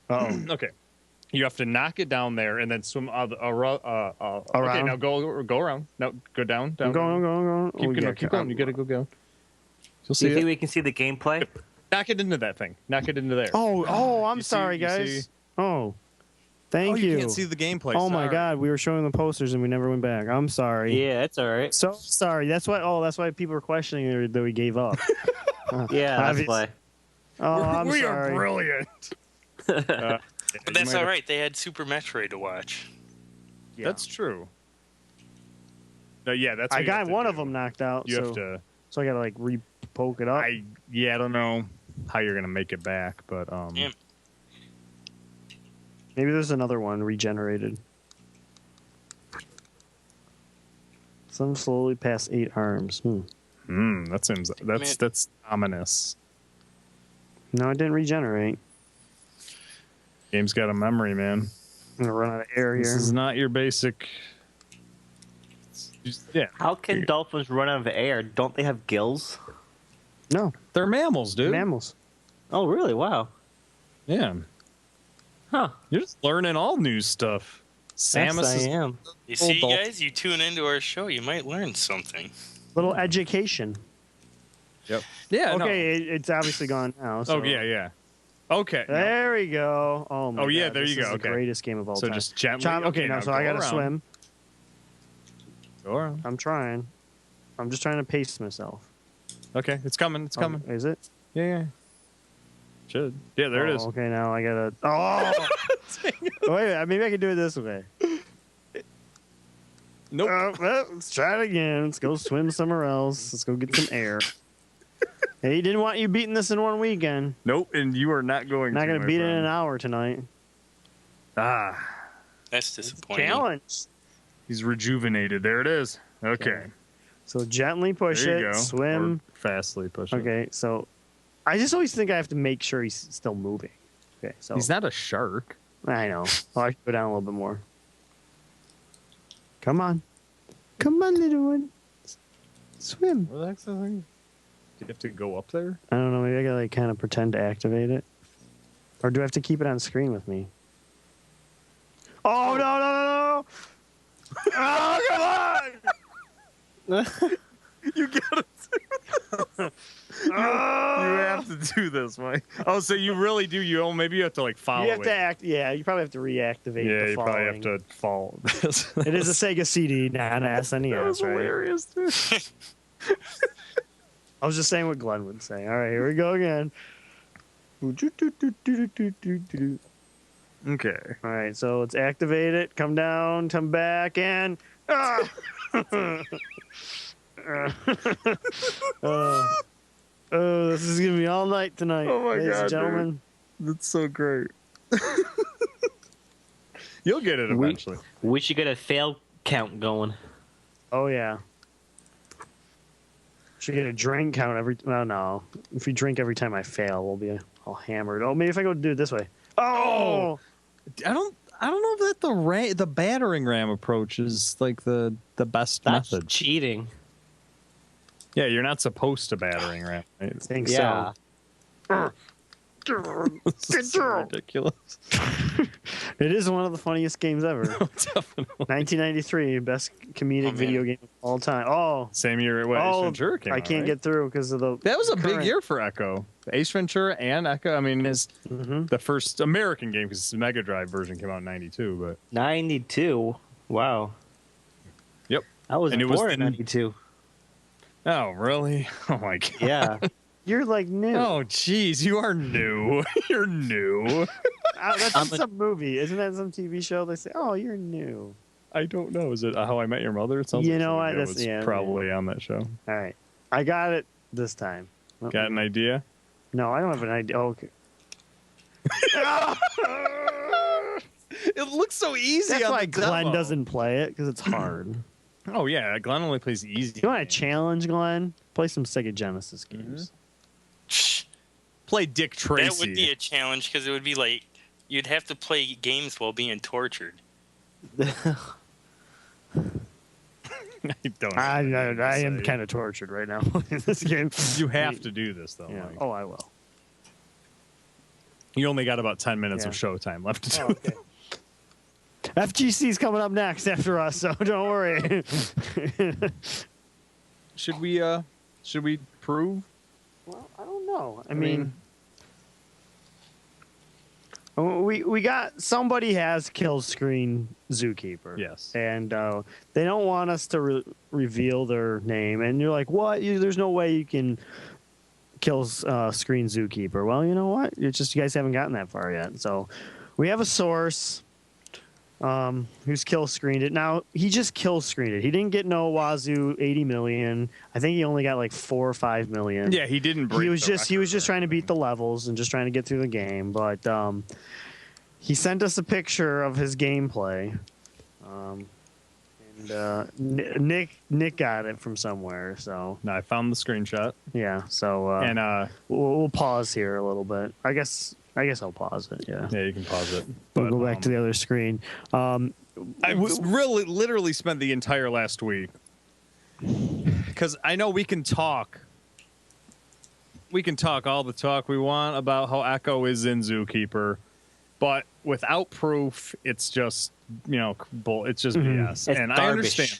Oh. Okay. You have to knock it down there and then swim around. Okay, now go around. No, go down. I'm going. Keep going. You gotta go. You'll Do see you think it. we can see the gameplay? Knock it into that thing. Knock it into there. I'm sorry, guys. Oh, thank you. You can't see the gameplay. Oh my God, we were showing the posters and we never went back. I'm sorry. Yeah, it's all right. So sorry. That's why people were questioning that we gave up. Yeah, that's why. Oh, I'm we sorry. are brilliant. But that's all right. They had Super Metroid to watch. Yeah. That's true. No, yeah, that's. What I got one do. of them knocked out. You have to. So I gotta like re-poke it up. I don't know how you're gonna make it back, but Yeah. Maybe there's another one regenerated. Some slowly past 8 arms. That seems that's ominous. No, it didn't regenerate. Game's got a memory, man. I'm gonna run out of air here. This is not your basic. Yeah. How can dolphins run out of air? Don't they have gills? No, They're mammals, dude. mammals. Oh, really? Wow. Yeah. Huh. You're just learning all new stuff. Samus Yes, I is am. You see, dolphin. guys, you tune into our show, you might learn something. Little education. Yep. Yeah. Okay, it's obviously gone now. So. Oh yeah. Okay. There we go. Oh my God. yeah, there this you go. is the Okay. greatest game of all So time. just gently. Okay, now so go I gotta around. swim. Go around. I'm trying. I'm just trying to pace myself. Okay, it's coming. It's coming. Is it? Yeah. Should. Yeah, there it is. Okay, now I gotta. Oh! Wait, maybe I can do it this way. Nope. Well, let's try it again. Let's go swim somewhere else. Let's go get some air. Hey, he didn't want you beating this in one weekend. Nope, and you are not going Not to. gonna my beat it in friend. an hour tonight. That's disappointing. Challenge. He's rejuvenated. There it is. Okay. So gently push There you it. go. Swim. Or fastly push it. Okay, so I just always think I have to make sure he's still moving. Okay, so He's not a shark. I know. Oh, I should go down a little bit more. Come on, little one. Swim. What the heck's that thing? Do you have to go up there? I don't know. Maybe I gotta like kind of pretend to activate it, or do I have to keep it on screen with me? Oh no! Oh come on! You gotta you have to do this, Mike. Oh, so you really do. Maybe you have to like follow You have it. to act. Yeah, you probably have to reactivate. Yeah, the you probably have following. to follow this. It is a Sega CD, not an SNES, That was right? hilarious, dude. I was just saying what Glen would say. All right, here we go again. Okay. All right, so let's activate it. Come down, come back, and this is gonna be all night tonight, Oh my ladies God, and gentlemen. That's so great. You'll get it eventually. We should get a fail count going. Oh yeah. Should get a drink count every. Oh no, if we drink every time I fail, we'll be all hammered. Oh, maybe if I go do it this way. Oh. I don't know that the battering ram approach is like the best That's method. cheating. Yeah, you're not supposed to battering ram. Right? I think Yeah. so. This is so ridiculous. It is one of the funniest games ever. Definitely. 1993, best comedic video game of all time. Oh, same year Ace Ventura came out, I can't right? get through because of the. That was a big year for Ecco. Ace Ventura and Ecco. I mean, is the first American game because the Mega Drive version came out in '92. But 92. Wow. Yep. I was And it born was in 92. Oh, really? Oh my god. Yeah. You're like new. Oh, jeez, you are new. You're new. That's some movie, isn't that some TV show? They say, "Oh, you're new." I don't know. Is it How I Met Your Mother? It sounds You like know something what? that was probably on that show. All right, I got it this time. Got an idea? No, I don't have an idea. Oh, okay. It looks so easy. That's on why the Glen demo. doesn't play it because it's hard. Oh yeah, Glen only plays easy. You want to challenge Glen? Play some Sega Genesis games. Play Dick Tracy. That would be a challenge because it would be like you'd have to play games while being tortured. I am kind of tortured right now in this game. You have to do this though. Yeah. Mike. Oh, I will. You only got about 10 minutes of showtime left to do. Oh, okay. FGC's coming up next after us, so don't worry. Should we prove? Well, I don't know. I mean, we got somebody has kill screen Zookeeper. Yes. And they don't want us to reveal their name. And you're like, what? There's no way you can kill screen Zookeeper. Well, you know what? It's just you guys haven't gotten that far yet. So we have a source who's kill screened it. Now, he just kill screened it. He didn't get no wazoo 80 million. I think he only got like 4 or 5 million. Yeah, he didn't break He was the just trying to beat the levels and just trying to get through the game. But he sent us a picture of his gameplay. Nick got it from somewhere. So No, I found the screenshot. yeah. So we'll pause here a little bit. I guess I'll pause it. Yeah. Yeah, you can pause it. We'll go back to the other screen. I was literally spent the entire last week because I know we can talk. We can talk all the talk we want about how Ecco is in Zookeeper, but without proof, it's just it's just BS. It's and garbage. I understand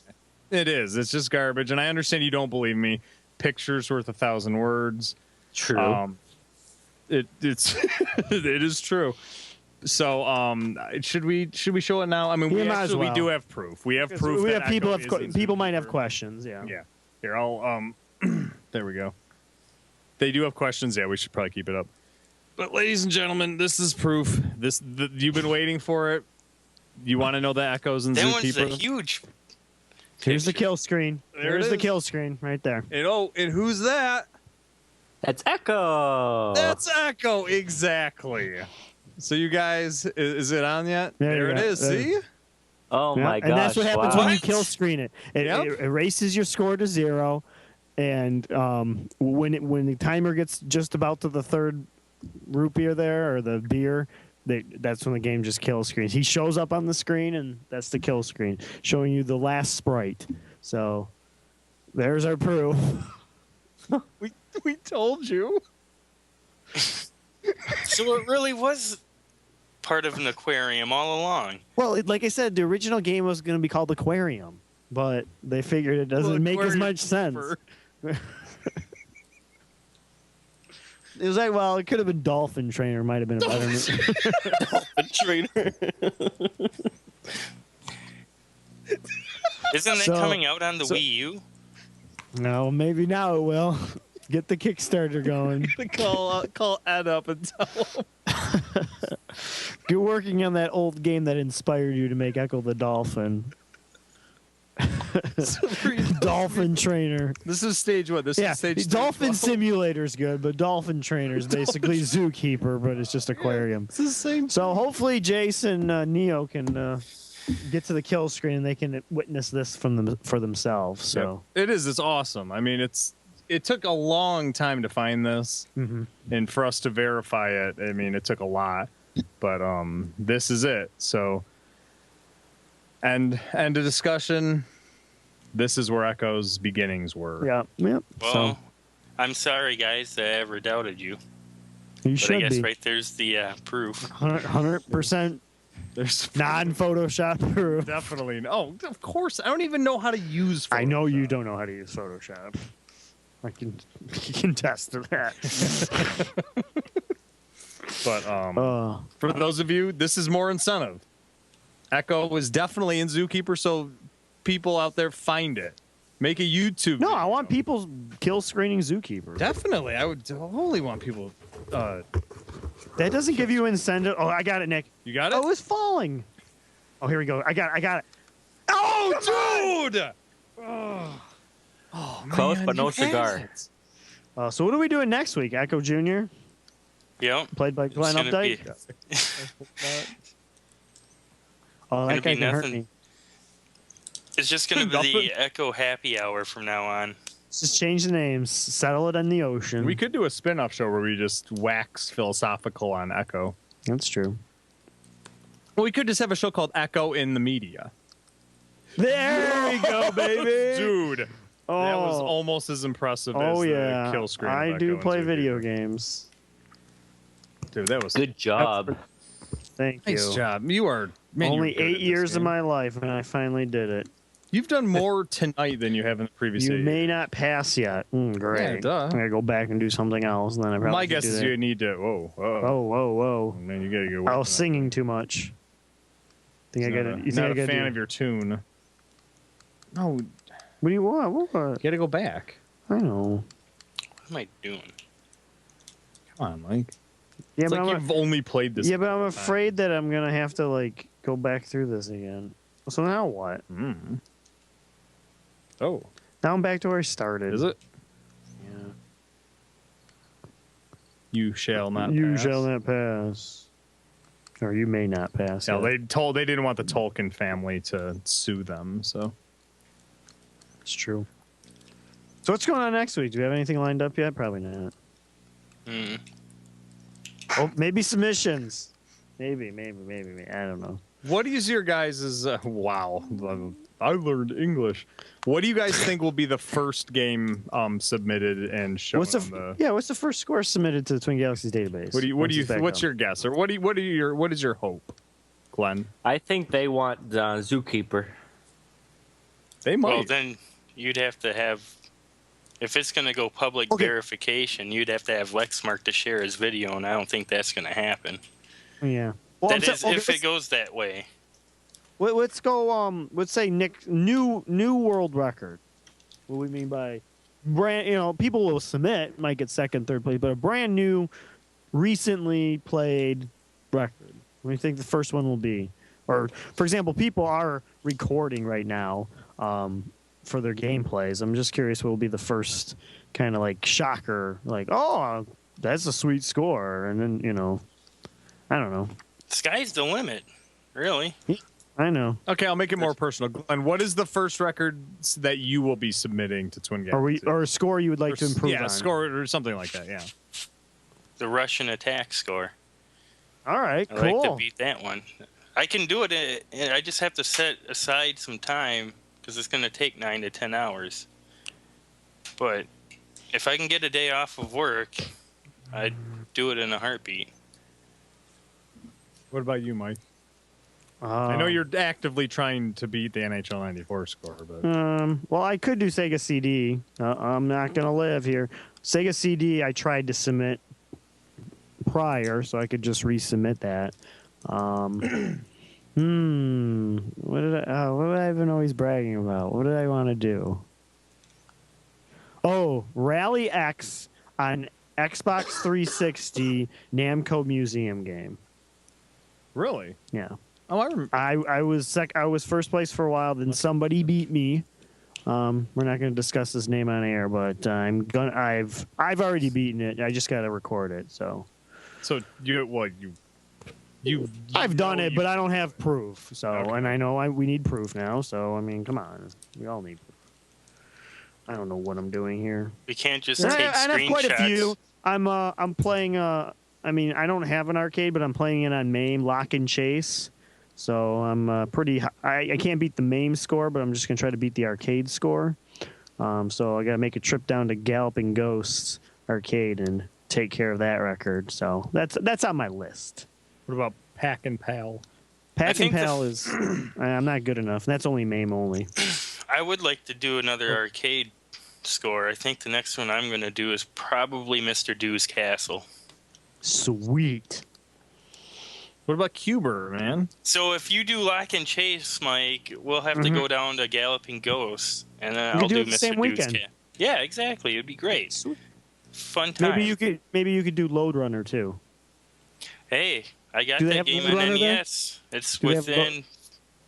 it is. It's just garbage, and I understand you don't believe me. Pictures worth 1,000 words. True. It is true. So should we show it now? I mean, we do have proof. We have proof. We that have people Ecco people is might have Zookeeper. questions. Yeah. Yeah. Here, I'll there we go. They do have questions. Yeah, we should probably keep it up. But ladies and gentlemen, this is proof. You've been waiting for it. You want to know the Echoes in That Zookeeper? one's a huge. Here's the picture. kill screen. There's the kill screen right there. And who's that? That's Ecco. That's Ecco, exactly. So you guys, is it on yet? There it is. See? Oh my gosh. And that's what happens wow. when you kill screen it. It erases your score to 0, and when the timer gets just about to the third root beer there or the beer, that's when the game just kill screens. He shows up on the screen, and that's the kill screen, showing you the last sprite. So there's our proof. We told you. So it really was part of an aquarium all along. Well, like I said, the original game was going to be called Aquarium, but they figured it doesn't make as much sense. It was like, well, it could have been Dolphin Trainer. Might have been a better name. Dolphin Trainer. Isn't that coming out on the Wii U? No, maybe now it will. Get the Kickstarter going. Call Ed up and tell him. You're working on that old game that inspired you to make Ecco the Dolphin. Dolphin Trainer. This is stage what? This is stage Dolphin 12? Simulator's good, but Dolphin Trainer's basically Zookeeper, but it's just aquarium. It's the same. So hopefully Jason Neo can get to the kill screen and they can witness this for themselves. So it is. It's awesome. I mean, it took a long time to find this, and for us to verify it. I mean, it took a lot, but this is it. So, and a discussion. This is where Ecco's beginnings were. Yeah. Well, I'm sorry, guys, that I ever doubted you. You should I guess be. right there's the proof. 100% There's non-Photoshop proof. definitely. Oh, of course. I don't even know how to use Photoshop. I know you don't know how to use Photoshop. I can contest to that. But for those of you, this is more incentive. Echo was definitely in Zookeeper, so people out there find it. Make a YouTube. No, video. I want people kill screening Zookeeper. Definitely, I would totally want people. That doesn't give you incentive. Oh, I got it, Nick. You got it? Oh, it's falling. Oh, here we go. I got it. Oh, dude! Oh, man, Close, but no you had cigar. it. So what are we doing next week? Echo Jr. Yep. played by Glen gonna Updike. Oh, that guy be can hurt nothing. me. It's just going to be the Echo Happy Hour from now on. Let's just change the names. Settle it in the ocean. We could do a spin-off show where we just wax philosophical on Echo. That's true. Well, we could just have a show called Echo in the Media. There we go, baby. Dude, that was Oh. almost as impressive Oh as yeah, the kill screen. of I Echo do in play Zookeeper. video games. Dude, that was Good job. Thank you. nice job. You are man, Only you're good 8 at this years of game. my life, and I finally did it. You've done more tonight than you have in the previous. You 8 may years. not pass yet. Great. Yeah, duh. I'm gonna go back and do something else, and then I probably My should guess do is that. you need to. Whoa, Whoa. man, you gotta go. I was singing too much. Think I got it? You think Not I a got fan do? of your tune. No, you What do you want? What? gotta go back. I know. What am I doing? Come on, Mike. Yeah, It's but like I'm, you've only played this. yeah, but I'm afraid that I'm gonna have to like go back through this again. So now what? Mm. Oh, Now I'm back to where I started. is it? Yeah. You shall not. You pass. shall not pass. Or you may not pass. Yeah, yet. they didn't want the Tolkien family to sue them, so. It's true. So what's going on next week? Do we have anything lined up yet? Probably not. Mm. Oh, maybe submissions. Maybe. I don't know. What is your guys' wow? I learned English. What do you guys think will be the first game submitted and shown What's on the what's the first score submitted to the Twin Galaxies database? What's your guess, or what is your hope, Glenn? I think they want Zookeeper. They might. Well, then you'd have to have, if it's going to go public verification, you'd have to have Lexmark to share his video, and I don't think that's going to happen. Yeah. Well, That is, if it goes that way. Let's go. Let's say Nick new world record. What we mean by brand? You know, people will submit, might get second, third place, but a brand new, recently played record. What do you think the first one will be? Or, for example, people are recording right now for their gameplays. I'm just curious what will be the first kind of like shocker, like, oh, that's a sweet score, and then I don't know. Sky's the limit, really. I know. Okay, I'll make it more personal. Glenn, what is the first record that you will be submitting to Twin Galaxies? Or a score you would like to improve on? Yeah, score or something like that. Yeah. The Russian attack score. All right, I cool. like to beat that one. I can do it. I just have to set aside some time because it's going to take 9 to 10 hours. But if I can get a day off of work, I'd do it in a heartbeat. What about you, Mike? I know you're actively trying to beat the NHL 94 score, but well, I could do Sega CD. I'm not gonna live here. Sega CD, I tried to submit prior, so I could just resubmit that. What did I even always bragging about? What did I want to do? Oh, Rally X on Xbox 360 Namco Museum game. really? Yeah. Oh, I remember. I was first place for a while. Then somebody beat me. We're not going to discuss his name on air, but I've already beaten it. I just got to record it. So I've done it, but I don't have proof. So Okay. and I know we need proof now. So I mean, come on, we all need proof. I don't know what I'm doing here. We can't just And take I have quite a few. screenshots. I'm playing. I mean, I don't have an arcade, but I'm playing it on MAME Lock and Chase. So I'm pretty. I can't beat the MAME score, but I'm just gonna try to beat the arcade score. So I gotta make a trip down to Galloping Ghosts arcade and take care of that record. So that's on my list. What about Pack and Pal? Pack and Pal is I'm not good enough. That's only MAME only. I would like to do another arcade score. I think the next one I'm going to do is probably Mr. Dew's Castle. Sweet. What about Cuber, man? So if you do Lock and Chase, Mike, we'll have to go down to Galloping Ghost, and then I'll do Mr. Dew's Castle. Yeah, exactly. It'd be great. Sweet. Fun time. Maybe you could do Load Runner too. Hey, I got that game on NES. It's within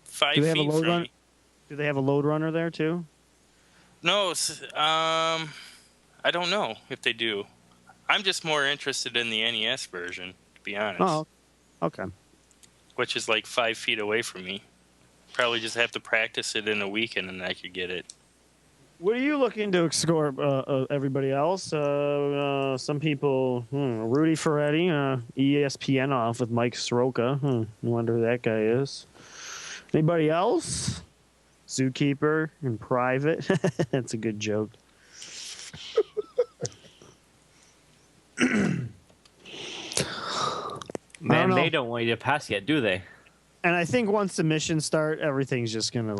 5 feet from me. Do they have a Load Runner there too? No, I don't know if they do. I'm just more interested in the NES version, to be honest. Oh, okay. Which is like 5 feet away from me. Probably just have to practice it in a weekend and I could get it. What are you looking to score, everybody else? Some people, Rudy Ferretti, ESPN off with Mike Soroka. I wonder who that guy is. Anybody else? Zookeeper in private. That's a good joke. Man, they don't want you to pass yet, do they? And I think once the missions start, everything's just gonna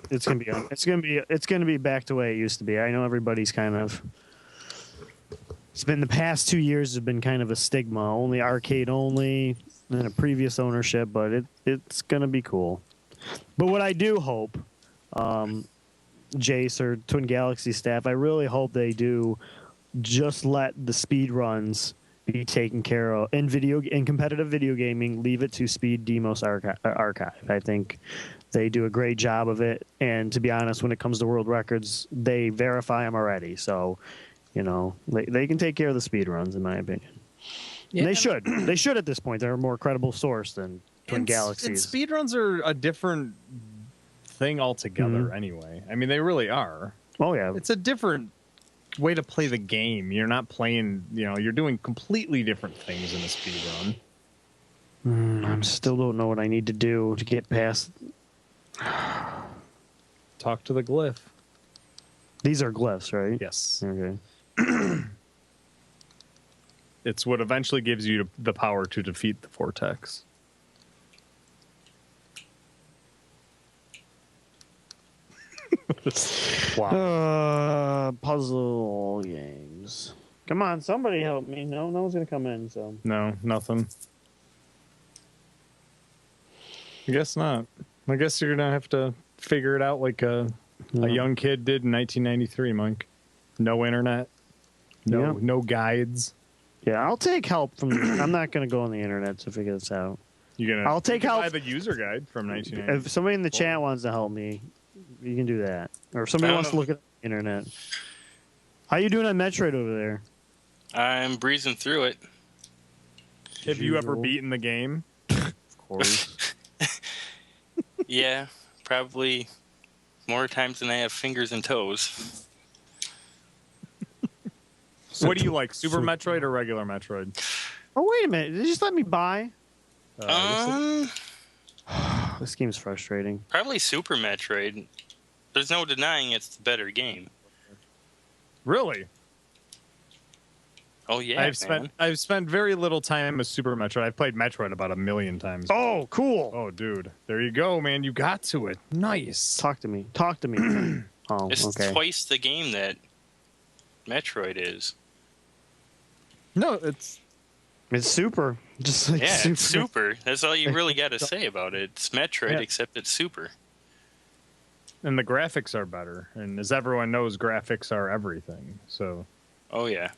it's gonna be back to the way it used to be. I know everybody's it's been the past 2 years have been kind of a stigma, only arcade only, and a previous ownership, but it's gonna be cool. But what I do hope, Jace or Twin Galaxy staff, I really hope they do just let the speed runs be taken care of in competitive video gaming. Leave it to Speed Demos Archive. I think they do a great job of it, and to be honest, when it comes to world records, they verify them already. So, they can take care of the speed runs, in my opinion. Yeah, they should. They should at this point. They're a more credible source than Twin Galaxies. And speedruns are a different thing altogether anyway. I mean, they really are. Oh, yeah. It's a different way to play the game. You're not playing, you're doing completely different things in a speedrun. I still don't know what I need to do to get past. Talk to the glyph. These are glyphs, right? Yes. Okay. It's what eventually gives you the power to defeat the vortex. Wow. Puzzle games. Come on, somebody help me. No one's gonna come in. So no, nothing. I guess not. I guess you're gonna have to figure it out like a young kid did in 1993, Mike. No internet. No guides. Yeah, I'll take help from. I'm not gonna go on the internet to figure this out. I'll take help. Buy the user guide from 1993. If somebody in the chat wants to help me, you can do that. Or if somebody wants to look at the internet. How you doing on Metroid over there? I'm breezing through it. Have you ever beaten the game? Of course. Yeah, probably more times than I have fingers and toes. What do you like, Super Metroid or regular Metroid? Oh, wait a minute. Did you just let me buy? This game's frustrating. Probably Super Metroid. There's no denying it's the better game. Really? Oh yeah, I've spent very little time with Super Metroid. I've played Metroid about 1 million times. Oh, cool. Oh, dude. There you go, man. You got to it. Nice. Talk to me. Oh, it's okay. twice the game that Metroid is. No, it's super. Just like super. It's super. That's all you really got to say about it. It's Metroid, except it's super. And the graphics are better. And as everyone knows, graphics are everything. So. Oh yeah.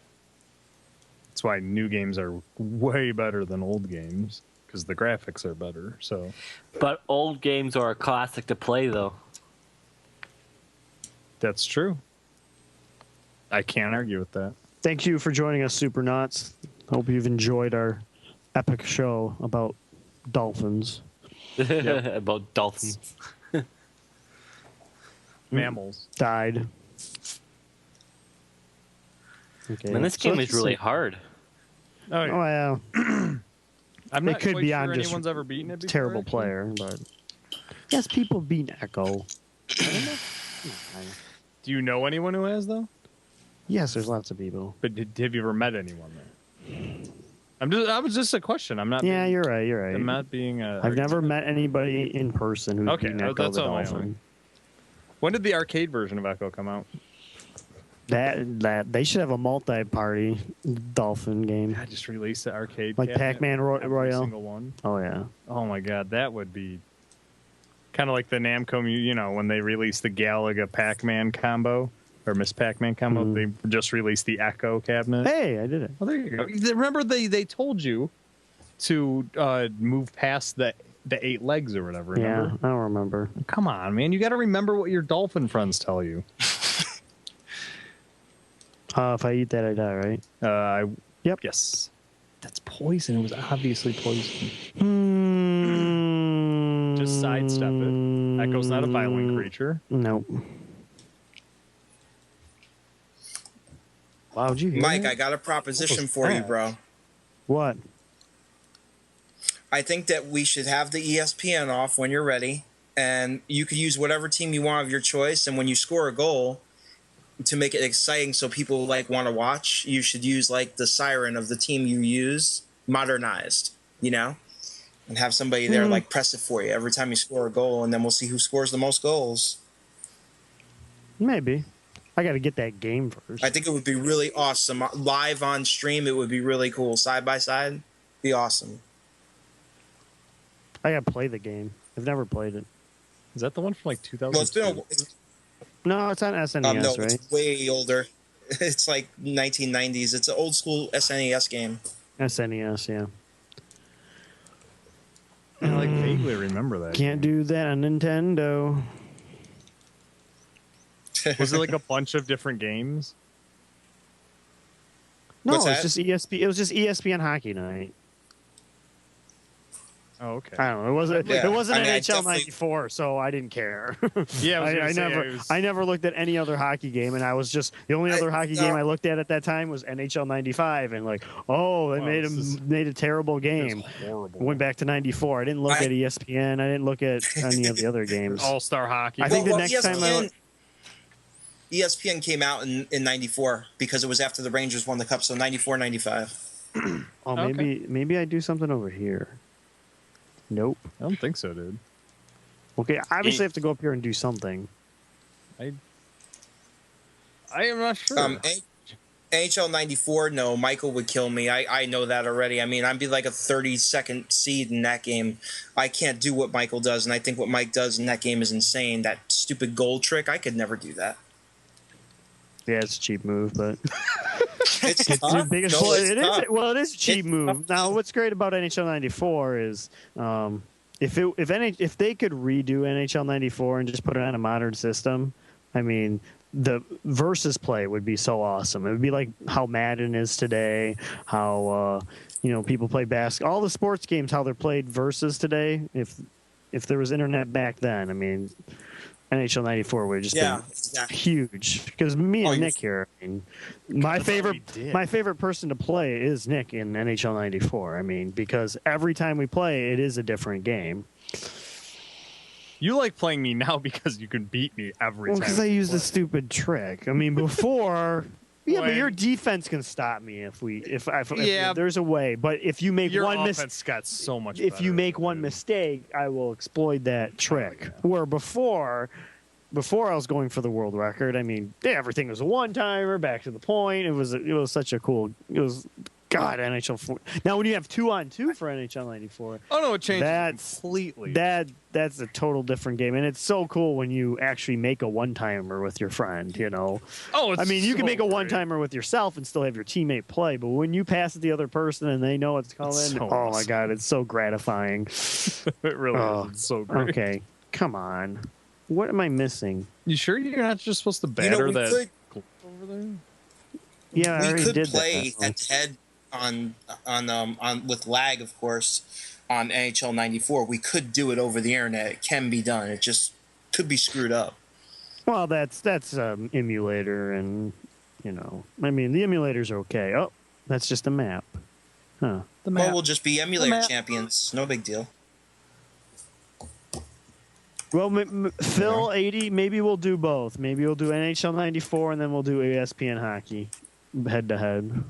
That's why new games are way better than old games, because the graphics are better. So. But old games are a classic to play, though. That's true. I can't argue with that. Thank you for joining us, Supernauts. Hope you've enjoyed our epic show about dolphins. About dolphins. Mammals. Died. Okay. Man, this game is really hard. Oh, yeah. Well, I'm not it could quite be sure on just anyone's ever beaten it before, terrible actually. player, but yes, people have beaten Echo. Do you know anyone who has, though? Yes, there's lots of people. But have you ever met anyone there? I was just a question. I'm not. Yeah, you're right. I'm not being. I've never met anybody in person who's okay. beaten Ecco the That's all Dolphin. When did the arcade version of Ecco come out? That they should have a multi-party Dolphin game. I just released the arcade, like Pac-Man Royale. Single one. Oh yeah. Oh my god, that would be kind of like the Namco. You know, when they released the Galaga Pac-Man combo or Miss Pac-Man combo, they just released the Ecco cabinet. Hey, I did it. Well, there you go. Remember they told you to move past the 8 legs or whatever. Remember? Yeah, I don't remember. Come on, man! You got to remember what your dolphin friends tell you. If I eat that, I die, right? Yep. Yes. That's poison. It was obviously poison. Just sidestep it. Echo's not a violent creature. Nope. Wow, did you hear Mike, that? I got a proposition for you, bro. What? I think that we should have the ESPN off when you're ready, and you could use whatever team you want of your choice, and when you score a goal, to make it exciting so people like want to watch, you should use like the siren of the team you use modernized, you know, and have somebody there like press it for you every time you score a goal, and then we'll see who scores the most goals. Maybe. I got to get that game first. I think it would be really awesome. Live on stream, it would be really cool. Side by side, be awesome. I got to play the game. I've never played it. Is that the one from like 2000? Well, No, it's on SNES, no, right? it's way older. It's like 1990s. It's an old school SNES game. SNES, yeah. I like vaguely remember that. Can't do that on Nintendo. Was it like a bunch of different games? No, What's it's that? just ESPN. It was just ESPN Hockey Night. Oh, okay. I don't know. It wasn't. Yeah. It wasn't I mean, I NHL definitely- '94, so I didn't care. Yeah, I never looked at any other hockey game, and I was just the only other hockey game I looked at that time was NHL '95, and like, oh, they made a terrible game. Horrible. Went back to '94. I didn't look at ESPN. I didn't look at any of the other games. All-Star hockey. I think the next time ESPN came out in 94 because it was after the Rangers won the cup, so 94, 95. Oh, maybe I do something over here. Nope. I don't think so, dude. Okay, obviously I have to go up here and do something. I am not sure. NHL 94, no, Michael would kill me. I know that already. I mean, I'd be like a 32nd seed in that game. I can't do what Michael does, and I think what Mike does in that game is insane. That stupid goal trick, I could never do that. Yeah, it's a cheap move, but It's your tough. biggest No, it's it tough. is. Well, it is a cheap It's move. tough. Now, what's great about NHL '94 is if they could redo NHL '94 and just put it on a modern system, I mean, the versus play would be so awesome. It would be like how Madden is today, how people play basketball, all the sports games, how they're played versus today. If there was internet back then, I mean, NHL '94 would have just been exactly. huge. Because me and Nick here, I mean, my favorite person to play is Nick in NHL '94. I mean, because every time we play, it is a different game. You like playing me now because you can beat me every time. Because I used a stupid trick. I mean, before. Yeah, but your defense can stop me if there's a way. But if you make your one offense got so much. if you better, make one mistake, I will exploit that trick. Where before I was going for the world record, I mean, everything was a one-timer, back to the point. It was such a cool. It was NHL 4. Now when you have 2-on-2 for NHL '94, oh no, it changes completely. That's a total different game, and it's so cool when you actually make a one-timer with your friend. You know. Oh, I mean, you can make a one-timer with yourself and still have your teammate play, but when you pass it the other person and they know it's coming, so my awesome. god, it's so gratifying. It really is. It's so great. Okay, come on. What am I missing? You sure you're not just supposed to batter we that could- over there? Yeah, I We already could did play that. head-to-head on with lag, of course, on NHL '94. We could do it over the internet. It can be done. It just could be screwed up. Well, that's emulator, and I mean, the emulators are okay. Oh, that's just a map. Huh. Well, we'll just be emulator champions. No big deal. Well, Phil 80, maybe we'll do both. Maybe we'll do NHL 94 and then we'll do ESPN hockey head to head.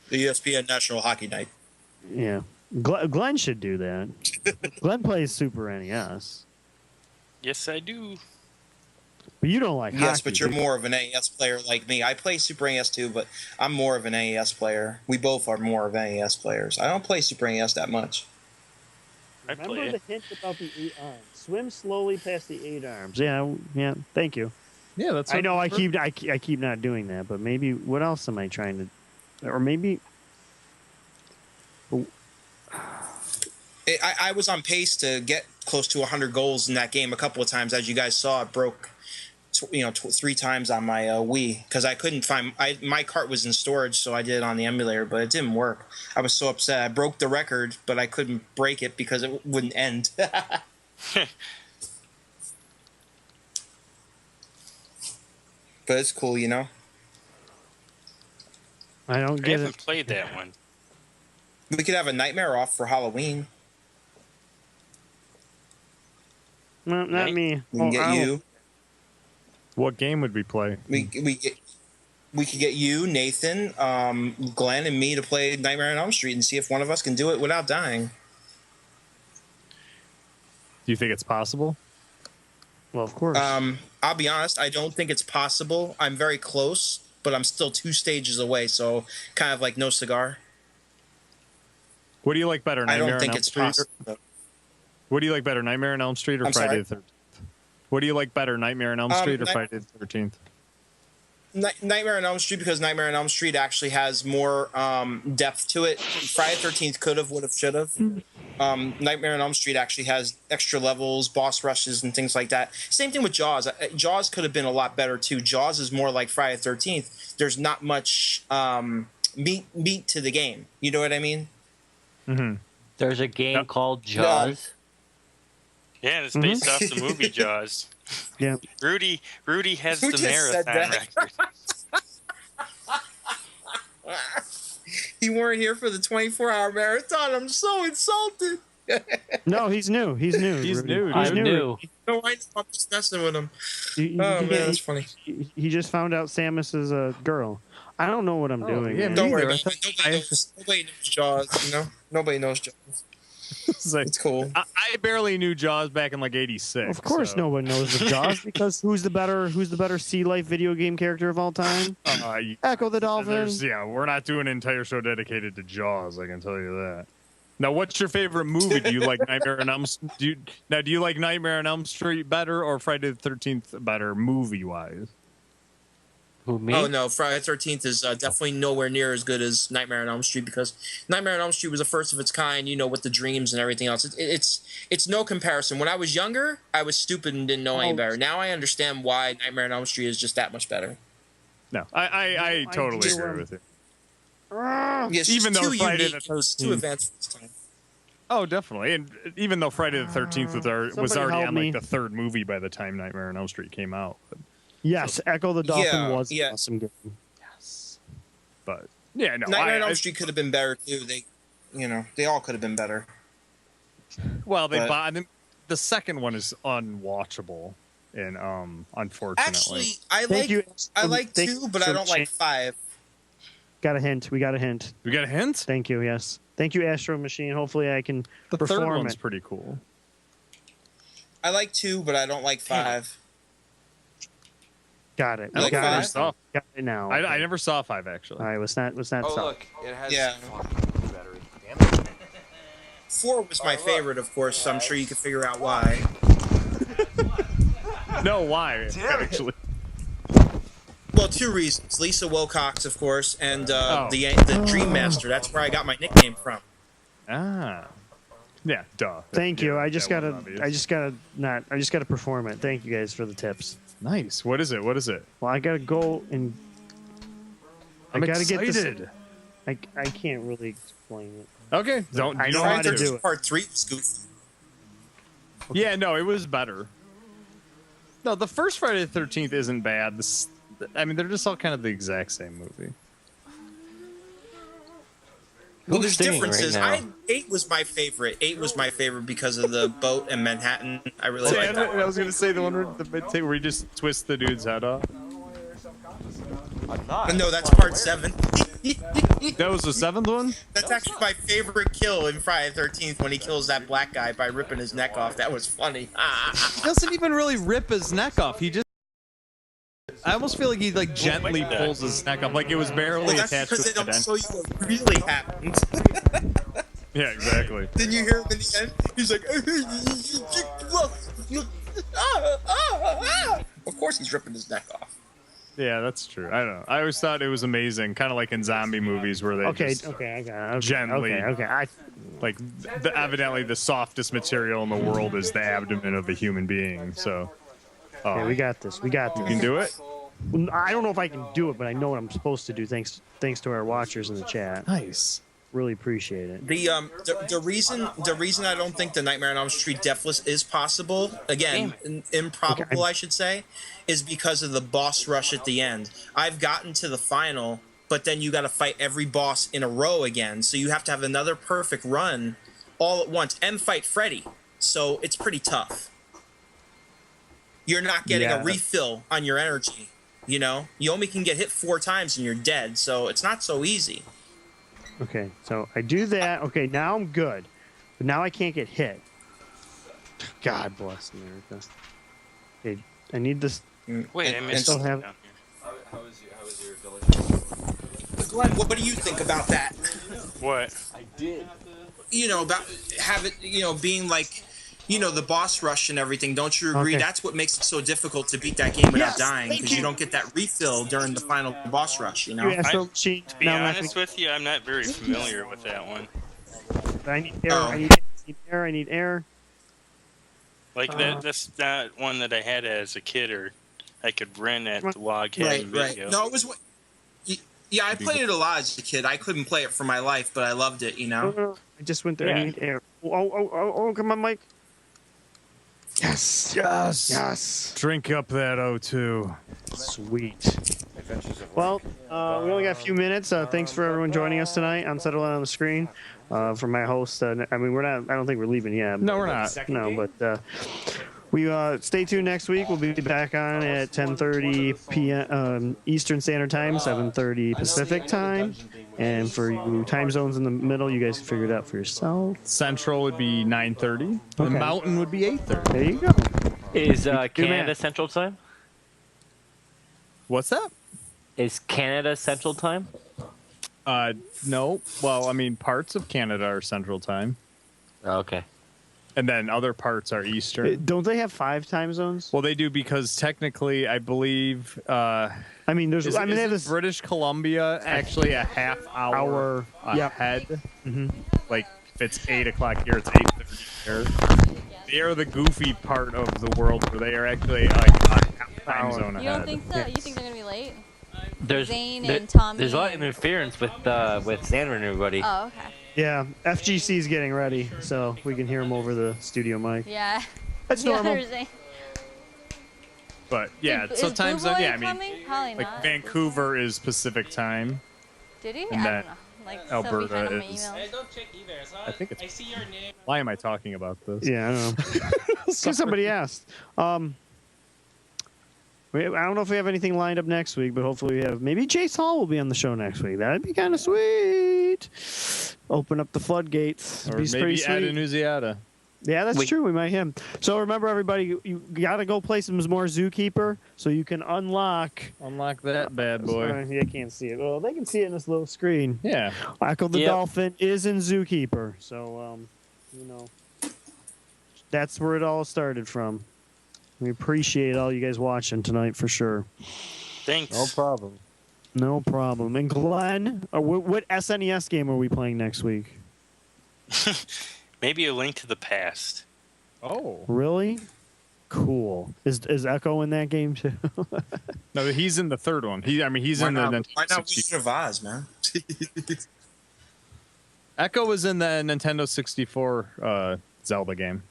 The ESPN National Hockey Night. Yeah. Glenn should do that. Glenn plays Super NES. Yes, I do. But you don't like hockey. Yes, but you're more of an NES player like me. I play Super NES too, but I'm more of an NES player. We both are more of NES players. I don't play Super NES that much. Remember the hint about the 8 arms. Swim slowly past the 8 arms. Yeah. Thank you. Yeah, that's. I know. I keep not doing that, but maybe what else am I trying to? Or maybe. I was on pace to get close to 100 goals in that game a couple of times. As you guys saw, it broke, 3 times on my Wii because I couldn't find my cart was in storage, so I did it on the emulator, but it didn't work. I was so upset. I broke the record, but I couldn't break it because it wouldn't end. But it's cool, I don't I get haven't it. played that one. We could have a Nightmare off for Halloween. No, not me. We can get you. What game would we play? We could get you, Nathan, Glenn, and me to play Nightmare on Elm Street and see if one of us can do it without dying. Do you think it's possible? Well, of course. I'll be honest. I don't think it's possible. I'm very close, but I'm still 2 stages away. So kind of like no cigar. What do you like better, I Nightmare don't think on Elm it's Street? possible. What do you like better, Nightmare on Elm Street or I'm Friday sorry? the 13th? What do you like better, Nightmare on Elm Street or Night- Friday the 13th? Nightmare on Elm Street, because Nightmare on Elm Street actually has more depth to it. Friday the 13th could have, would have, should have. Nightmare on Elm Street actually has extra levels, boss rushes, and things like that. Same thing with Jaws. Jaws could have been a lot better too. Jaws is more like Friday the 13th. There's not much meat to the game. You know what I mean? Mm-hmm. There's a game called Jaws. Yeah, and it's based off the movie Jaws. Yeah. Rudy has Who the just said marathon that? record. You weren't here for the 24-hour marathon. I'm so insulted. No, he's new. He's new. He's Rudy. new. He's I'm new. No, I'm just messing with him. He- Oh, he- man, that's funny. He just found out Samus is a girl. I don't know what I'm doing. yeah, man. Don't worry Neither. about it. Nobody knows Jaws, Nobody knows Jaws. It's cool. I barely knew Jaws back in like '86. Of course, so. no one knows the Jaws because who's the better sea life video game character of all time? Ecco the Dolphin. We're not doing an entire show dedicated to Jaws. I can tell you that. Now, what's your favorite movie? Do you like Nightmare on Elm? Do you like Nightmare on Elm Street better or Friday the 13th better movie wise? Who, me? Oh no, Friday the 13th is definitely nowhere near as good as Nightmare on Elm Street because Nightmare on Elm Street was the first of its kind. With the dreams and everything else. It's no comparison. When I was younger, I was stupid and didn't know any better. Now I understand why Nightmare on Elm Street is just that much better. No, I totally agree with you. Yes, Even though Friday the it was too 13th. advanced this time. Oh, definitely. And even though Friday the 13th was Somebody already help on me. like the 3rd movie by the time Nightmare on Elm Street came out. Yes, Echo the Dolphin was an yeah. awesome game. Yes. But yeah, no. Nightmare on Elm Street could have been better too. They all could have been better. Well, But- the second one is unwatchable, and unfortunately, Actually, I Thank you. like Thank 2, but I don't like 5. Got a hint. We got a hint. we got a hint. Thank you. Yes. Thank you, Astro Machine. Hopefully, I can The third perform one's it. pretty cool. I like 2, but I don't like 5. Got it. I Like never five? saw. Got it now. I never saw 5 actually. All right. What's that? Oh, soft? look, it has Yeah. fucking battery. Damn it. 4 was my favorite, of course, so I'm sure you can figure out why. No, why actually? Well, 2 reasons. Lisa Wilcox, of course, and the Dream Master. That's where I got my nickname from. Ah, yeah, duh. Thank you. Yeah, I just that gotta. was obvious. I just gotta perform it. Thank you guys for the tips. Nice. What is it? What is it? Well, I gotta go and. I'm I gotta get excited. this. I can't really explain it. Okay, don't. I you know don't how want to do it. Part 3 was goofy. Yeah, no, it was better. No, the first Friday the 13th isn't bad. They're just all kind of the exact same movie. Well, there's differences. Right now? 8 was my favorite. 8 was my favorite because of the boat and Manhattan. I really like that. I was gonna say the one where you just twist the dude's head off. I'm not. But no, that's part 7. That was the 7th one. That's actually my favorite kill in Friday the 13th when he kills that black guy by ripping his neck off. That was funny. He doesn't even really rip his neck off. He just. I almost feel like he like gently pulls his neck off, like it was barely Well, that's attached because to they his don't head. show you what really happened. Yeah, exactly. Then you hear him in the end. He's like, of course he's ripping his neck off. Yeah, that's true. I don't know. I always thought it was amazing, kind of like in zombie movies where they Okay, just okay, I got it. gently, Okay. like evidently the softest material in the world is the abdomen of a human being. So, Okay, we got this. We got you this. can do it. I don't know if I can do it, but I know what I'm supposed to do. Thanks to our watchers in the chat. Nice. Really appreciate it. The reason I don't think the Nightmare on Elm Street Deathless is possible, again, improbable, Okay. I should say, is because of the boss rush at the end. I've gotten to the final, but then you got to fight every boss in a row again, so you have to have another perfect run all at once and fight Freddy. So it's pretty tough. You're not getting a refill on your energy. You know, you only can get hit 4 times and you're dead, so it's not so easy. Okay, so I do that. Okay, now I'm good. But now I can't get hit. God bless America. Okay, I need this. Wait, I missed still something have- down here. How was your village? Glenn, what do you think about that? What? I did. You know, about being like, the boss rush and everything. Don't you agree? Okay. That's what makes it so difficult to beat that game without Yes, dying, thank because you you. don't get that refill during the final boss rush. You know. You asked for machine. To be Now I'm not honest with you, I'm not very familiar with that one. I need air. Oh. I need air. I need air. Like that's not one that I had as a kid, or I could rent at the log cabin video. No, it was. Yeah, I played it a lot as a kid. I couldn't play it for my life, but I loved it. You know. No, I just went there. I Yeah. need air. Oh, come on, Mike. Yes. Yes. Yes. Drink up that O2. Sweet. Adventures of Well, we only got a few minutes. Thanks for everyone joining us tonight on Settle On the Screen. From my host, I mean, we're not. I don't think we're leaving yet. No, we're not. No, but we stay tuned next week. We'll be back on at 10:30 p.m. Eastern Standard Time, 7:30 Pacific Time. And for you time zones in the middle, you guys can figure it out for yourself. Central would be 9:30. The Okay. Mountain would be 8:30. There you go. Is man. Canada Central Time? What's that? Is Canada Central Time? No. Well, I mean, parts of Canada are Central Time, Oh, okay. and then other parts are Eastern. Don't they have 5 time zones? Well, they do because technically, I believe. I mean, there's. I mean, they have this. British Columbia actually a half hour Yep. ahead. Mhm. Like if it's 8 o'clock here, it's 8:30 here. They are the goofy part of the world where they are actually like a half time zone ahead. You don't think so? You think they're gonna be late? There's Zane and Tommy There's a lot of and- interference with Sandra and everybody. Oh, okay. Yeah, FGC's getting ready, so we can hear him over the studio mic. Yeah. That's Yeah, normal. there's Zane. But yeah, Is sometimes Boo Boy yeah, I mean, coming? Probably like not. Vancouver is Pacific time. Did he? and I that don't know. Like Alberta Sophie found on my is- emails. Don't check either. As long I think it's. I see your name. Why am I talking about this? Yeah, I don't know. Because somebody asked. I don't know if we have anything lined up next week, but hopefully we have. Maybe Jace Hall will be on the show next week. That'd be kind of sweet. Open up the floodgates. Or Be pretty maybe sweet. Adenusiata. Yeah, that's Wait. true. We might him. So remember, everybody, you got to go play some more Zookeeper so you can unlock. Unlock that bad boy. Sorry, you can't see it. Well, they can see it in this little screen. Yeah. Echo the Yep. Dolphin is in Zookeeper, so that's where it all started from. We appreciate all you guys watching tonight for sure. Thanks. problem. No problem. And Glenn, what SNES game are we playing next week? Maybe a Link to the Past. Oh. Really? Cool. Is Echo in that game too? No, he's in the third one. He's Why in the not? Nintendo Why not 60. Wizard of Oz, man? Echo was in the Nintendo 64 Zelda game.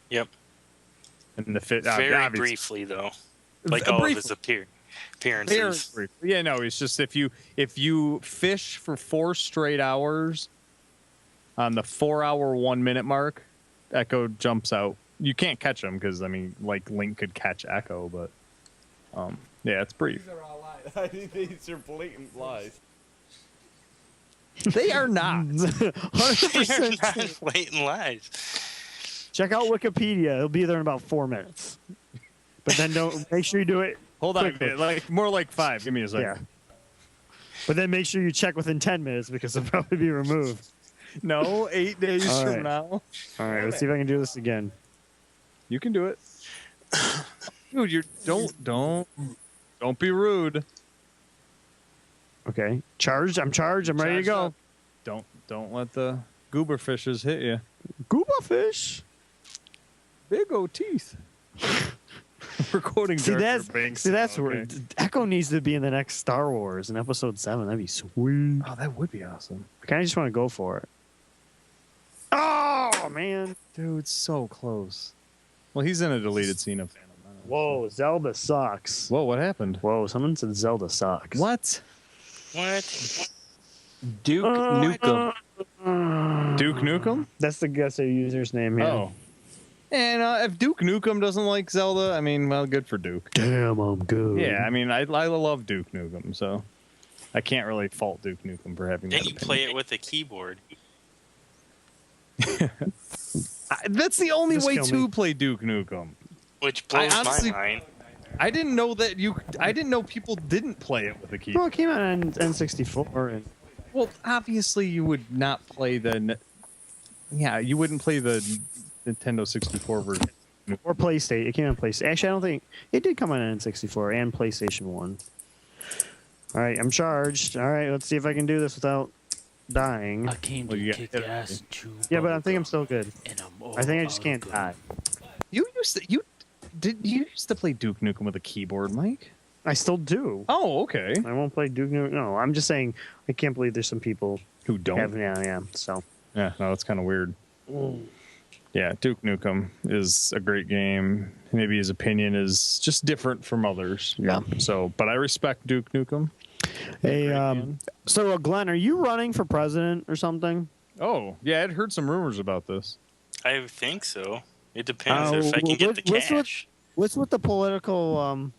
Yep. And the fit Very briefly, though. Like all of his appearances. Yeah, no, it's just if you fish for 4 straight hours on the 4 hour 1 minute mark, Echo jumps out. You can't catch him because I mean, like Link could catch Echo, but yeah, it's pretty. These are all lies. These are blatant lies. They are not. 100%. They're not blatant lies. Check out Wikipedia. It'll be there in about 4 minutes. But then don't make sure you do it. Hold on, quickly. like more like 5. Give me a second. Yeah. But then make sure you check within 10 minutes because it'll probably be removed. No, 8 days All from right. now. All right, let's see if I can do this again. You can do it. Dude, you don't be rude. Okay. Charged. I'm charged. I'm ready to Charged go. up. Don't let the goober fishes hit you. Gooba fish. Big old teeth. We're quoting See, Jar Jar that's Binks. see, that's Okay. where Echo needs to be in the next Star Wars in Episode 7. That'd be sweet. Oh, that would be awesome. I kind of just want to go for it. Oh man! Dude, so close. Well, he's in a deleted scene of Phantom Menace. Whoa, Zelda sucks. Whoa, what happened? Whoa, someone said Zelda sucks. What? What? Duke Nukem. Duke Nukem? That's the user's name here. Oh. And if Duke Nukem doesn't like Zelda, I mean, well, good for Duke. Damn, I'm good. Yeah, I mean, I love Duke Nukem, so I can't really fault Duke Nukem for having Then that you opinion. play it with a keyboard. That's the only Just way kill to me. play Duke Nukem. Which blows honestly- my mind. I didn't know that I didn't know people didn't play it with a keyboard. Well, it came out on N64. And Well, obviously you would not play you wouldn't play the Nintendo 64 version. or PlayStation. It came on PlayStation. Actually, I don't think it did come on N64 and PlayStation 1. All right, I'm charged. All right, let's see if I can do this without dying. I came Well, to you kick got- ass and chew Yeah, but I think bubblegum, I'm still good. and I'm all I think I just out can't of die. You used to play Duke Nukem with a keyboard, Mike? I still do. Oh, okay. I won't play Duke Nukem. No, I'm just saying I can't believe there's some people Who don't? have. Yeah. So Yeah, no, that's kind of weird. Yeah, Duke Nukem is a great game. Maybe his opinion is just different from others. Yeah. So, but I respect Duke Nukem. hey, Great man. so Glenn, are you running for president or something? Oh, yeah, I'd heard some rumors about this. I think so. It depends if I can get the what's with- cash. What's with the political?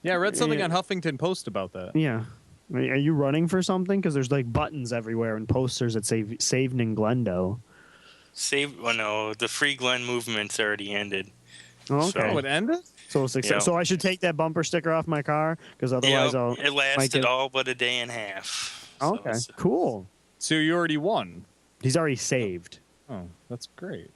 Yeah, I read something Yeah. on Huffington Post about that. Yeah. Are you running for something? Because there's like buttons everywhere and posters that say "Save Ninglendo." Well, no, the Free Glen movement's already ended. Oh, So- okay. Oh, it ended? So it's Yeah. so I should take that bumper sticker off my car because otherwise Yep, I'll. it might lasted get- all but a day and a half. So Okay. it's- Cool. So you already won. He's already saved. Oh, that's great.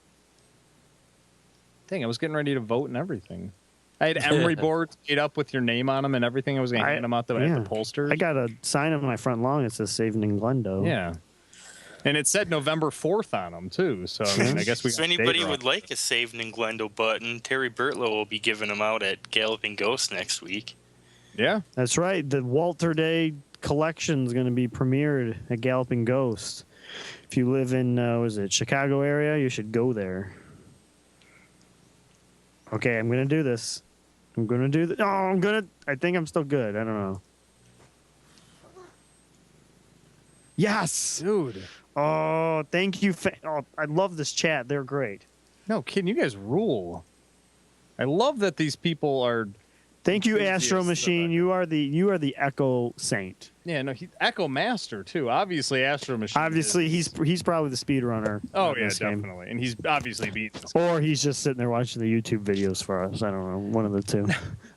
Dang, I was getting ready to vote and everything. I had emery boards made up with your name on them and everything. I was going to hand them out at yeah. the pollsters. I got a sign on my front lawn that says "Save Ninglendo." Yeah. And it said November 4th on them, too. So, I mean, I guess we If got the date anybody wrong. would like a Save Ninglendo button, Terry Bertlow will be giving them out at Galloping Ghost next week. Yeah. That's right. The Walter Day collection is going to be premiered at Galloping Ghost. If you live in, was it Chicago area, you should go there. Okay, I'm going to do this. I'm going to do this. Oh, I think I'm still good. I don't know. Yes. Dude. Oh, thank you. Oh, I love this chat. They're great. No, kidding. You guys rule. I love that these people are... Thank you, Enthusiasts Astro of Machine. Echo. You are the Echo Saint. Yeah, no, Echo Master, too. Obviously, Astro Machine Obviously, is- he's probably the speedrunner. Oh, in yeah, this game. definitely. And he's obviously beaten. Or he's just sitting there watching the YouTube videos for us. I don't know. One of the two.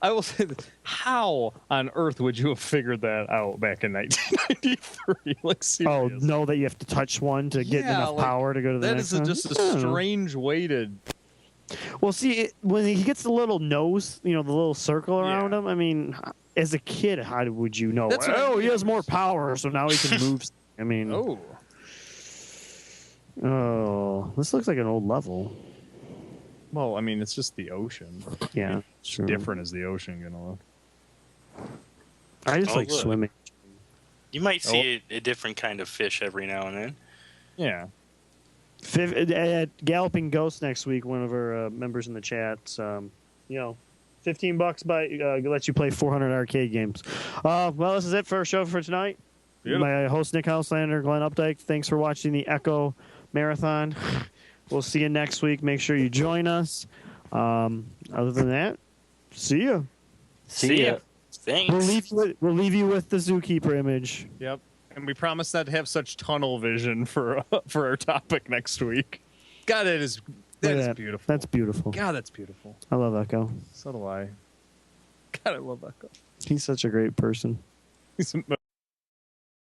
I will say this. How on earth would you have figured that out back in 1993? Like, Oh, seriously. know that you have to touch one to get Yeah, enough like, power to go to the That next is one? just I a don't know. strange way to... Well, see, when he gets the little nose, the little circle around Yeah. him, I mean, as a kid, how would you know? That's what I Oh, he mean. has more power, so now he can move. I mean, oh, this looks like an old level. Well, I mean, it's just the ocean. Yeah, sure. Different is the ocean going to look. I just Oh, like look. swimming. You might see a different kind of fish every now and then. Yeah. At Galloping Ghost next week, one of our members in the chat, $15 lets you play 400 arcade games. Well, this is it for our show for tonight. Beautiful. My host, Nick Houselander, Glenn Updike. Thanks for watching the Echo marathon. We'll see you next week. Make sure you join us. Other than that, see ya. See ya. Thanks. We'll leave you with the zookeeper image. Yep. And we promise not to have such tunnel vision for our topic next week. God, that is beautiful. That's beautiful. God, that's beautiful. I love Echo. So do I. God, I love Echo. He's such a great person. He's